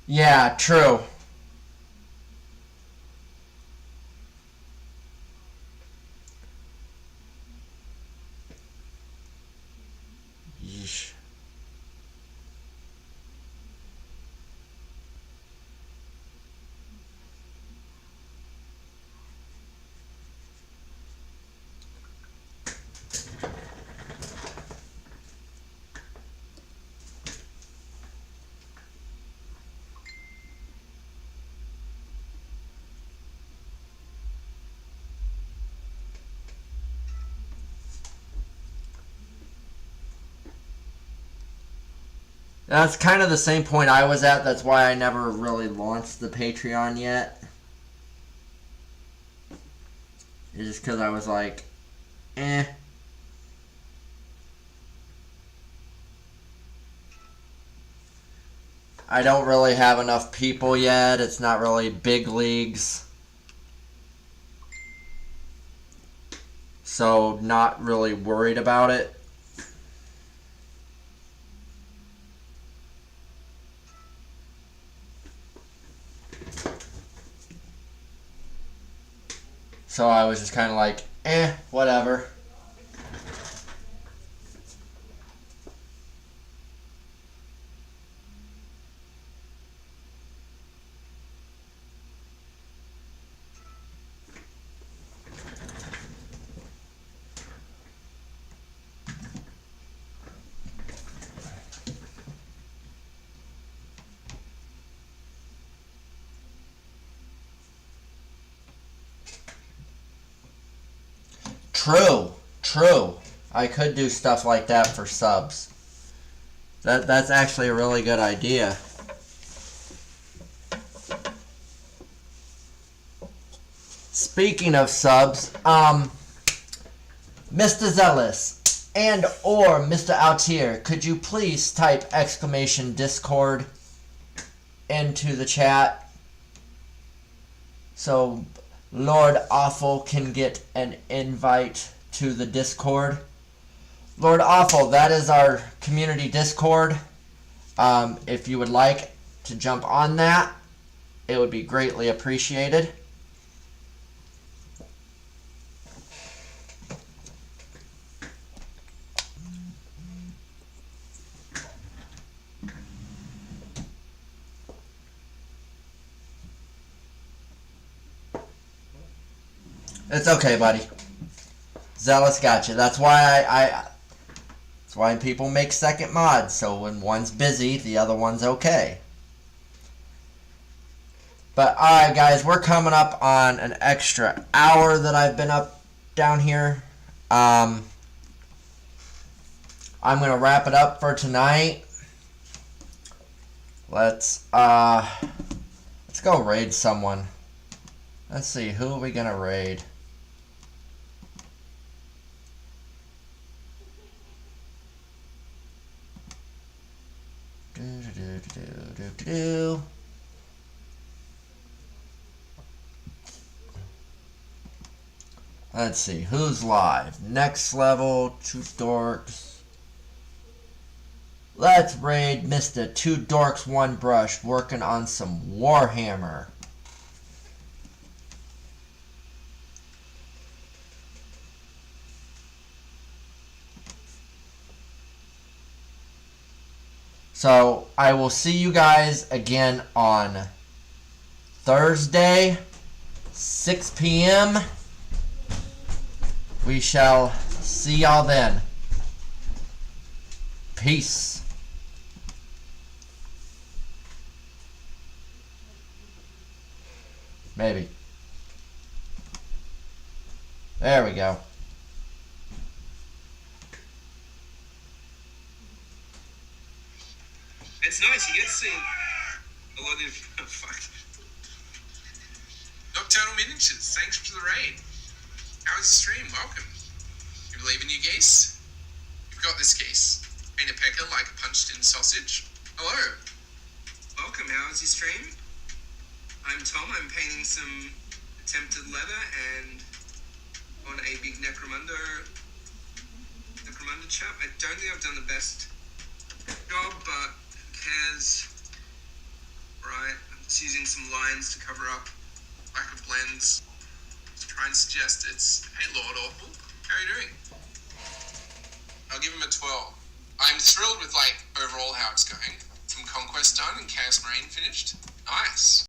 yeah, true. Yeesh. That's kind of the same point I was at. That's why I never really launched the Patreon yet. It's just because I was like, eh. I don't really have enough people yet. It's not really big leagues. So, not really worried about it. So I was just kind of like, eh, whatever. True, true. I could do stuff like that for subs. That's actually a really good idea. Speaking of subs, Mr. Zealous and or Mr. Altier, could you please type exclamation Discord into the chat so Lord Awful can get an invite to the Discord? Lord Awful, that is our community Discord. If you would like to jump on that, it would be greatly appreciated. It's okay, buddy. Zealous got you. That's why that's why people make second mods, so when one's busy, the other one's okay. But alright guys, we're coming up on an extra hour that I've been up down here. I'm gonna wrap it up for tonight. Let's go raid someone. Let's see, who are we gonna raid? Let's see, who's live? Next level, Two Dorks. Let's raid Mr. Two Dorks One Brush working on some Warhammer. So, I will see you guys again on Thursday, 6 p.m. We shall See y'all then. Peace. Maybe. There we go. It's nice, you get to see a lot of fuck. Nocturnal Miniatures, thanks for the raid. How was the stream? Welcome. You believe in your geese? You've got this geese. Ain't a pecker like a punched in sausage. Hello. Welcome, how was your stream? I'm Tom, I'm painting some attempted leather and on a big Necromunda chap. I don't think I've done the best job, but who cares? Right, I'm just using some lines to cover up lack of blends. To try and suggest it's, hey Lord Awful, how are you doing? I'll give him a 12. I'm thrilled with overall how it's going. Some Conquest done and Chaos Marine finished. Nice.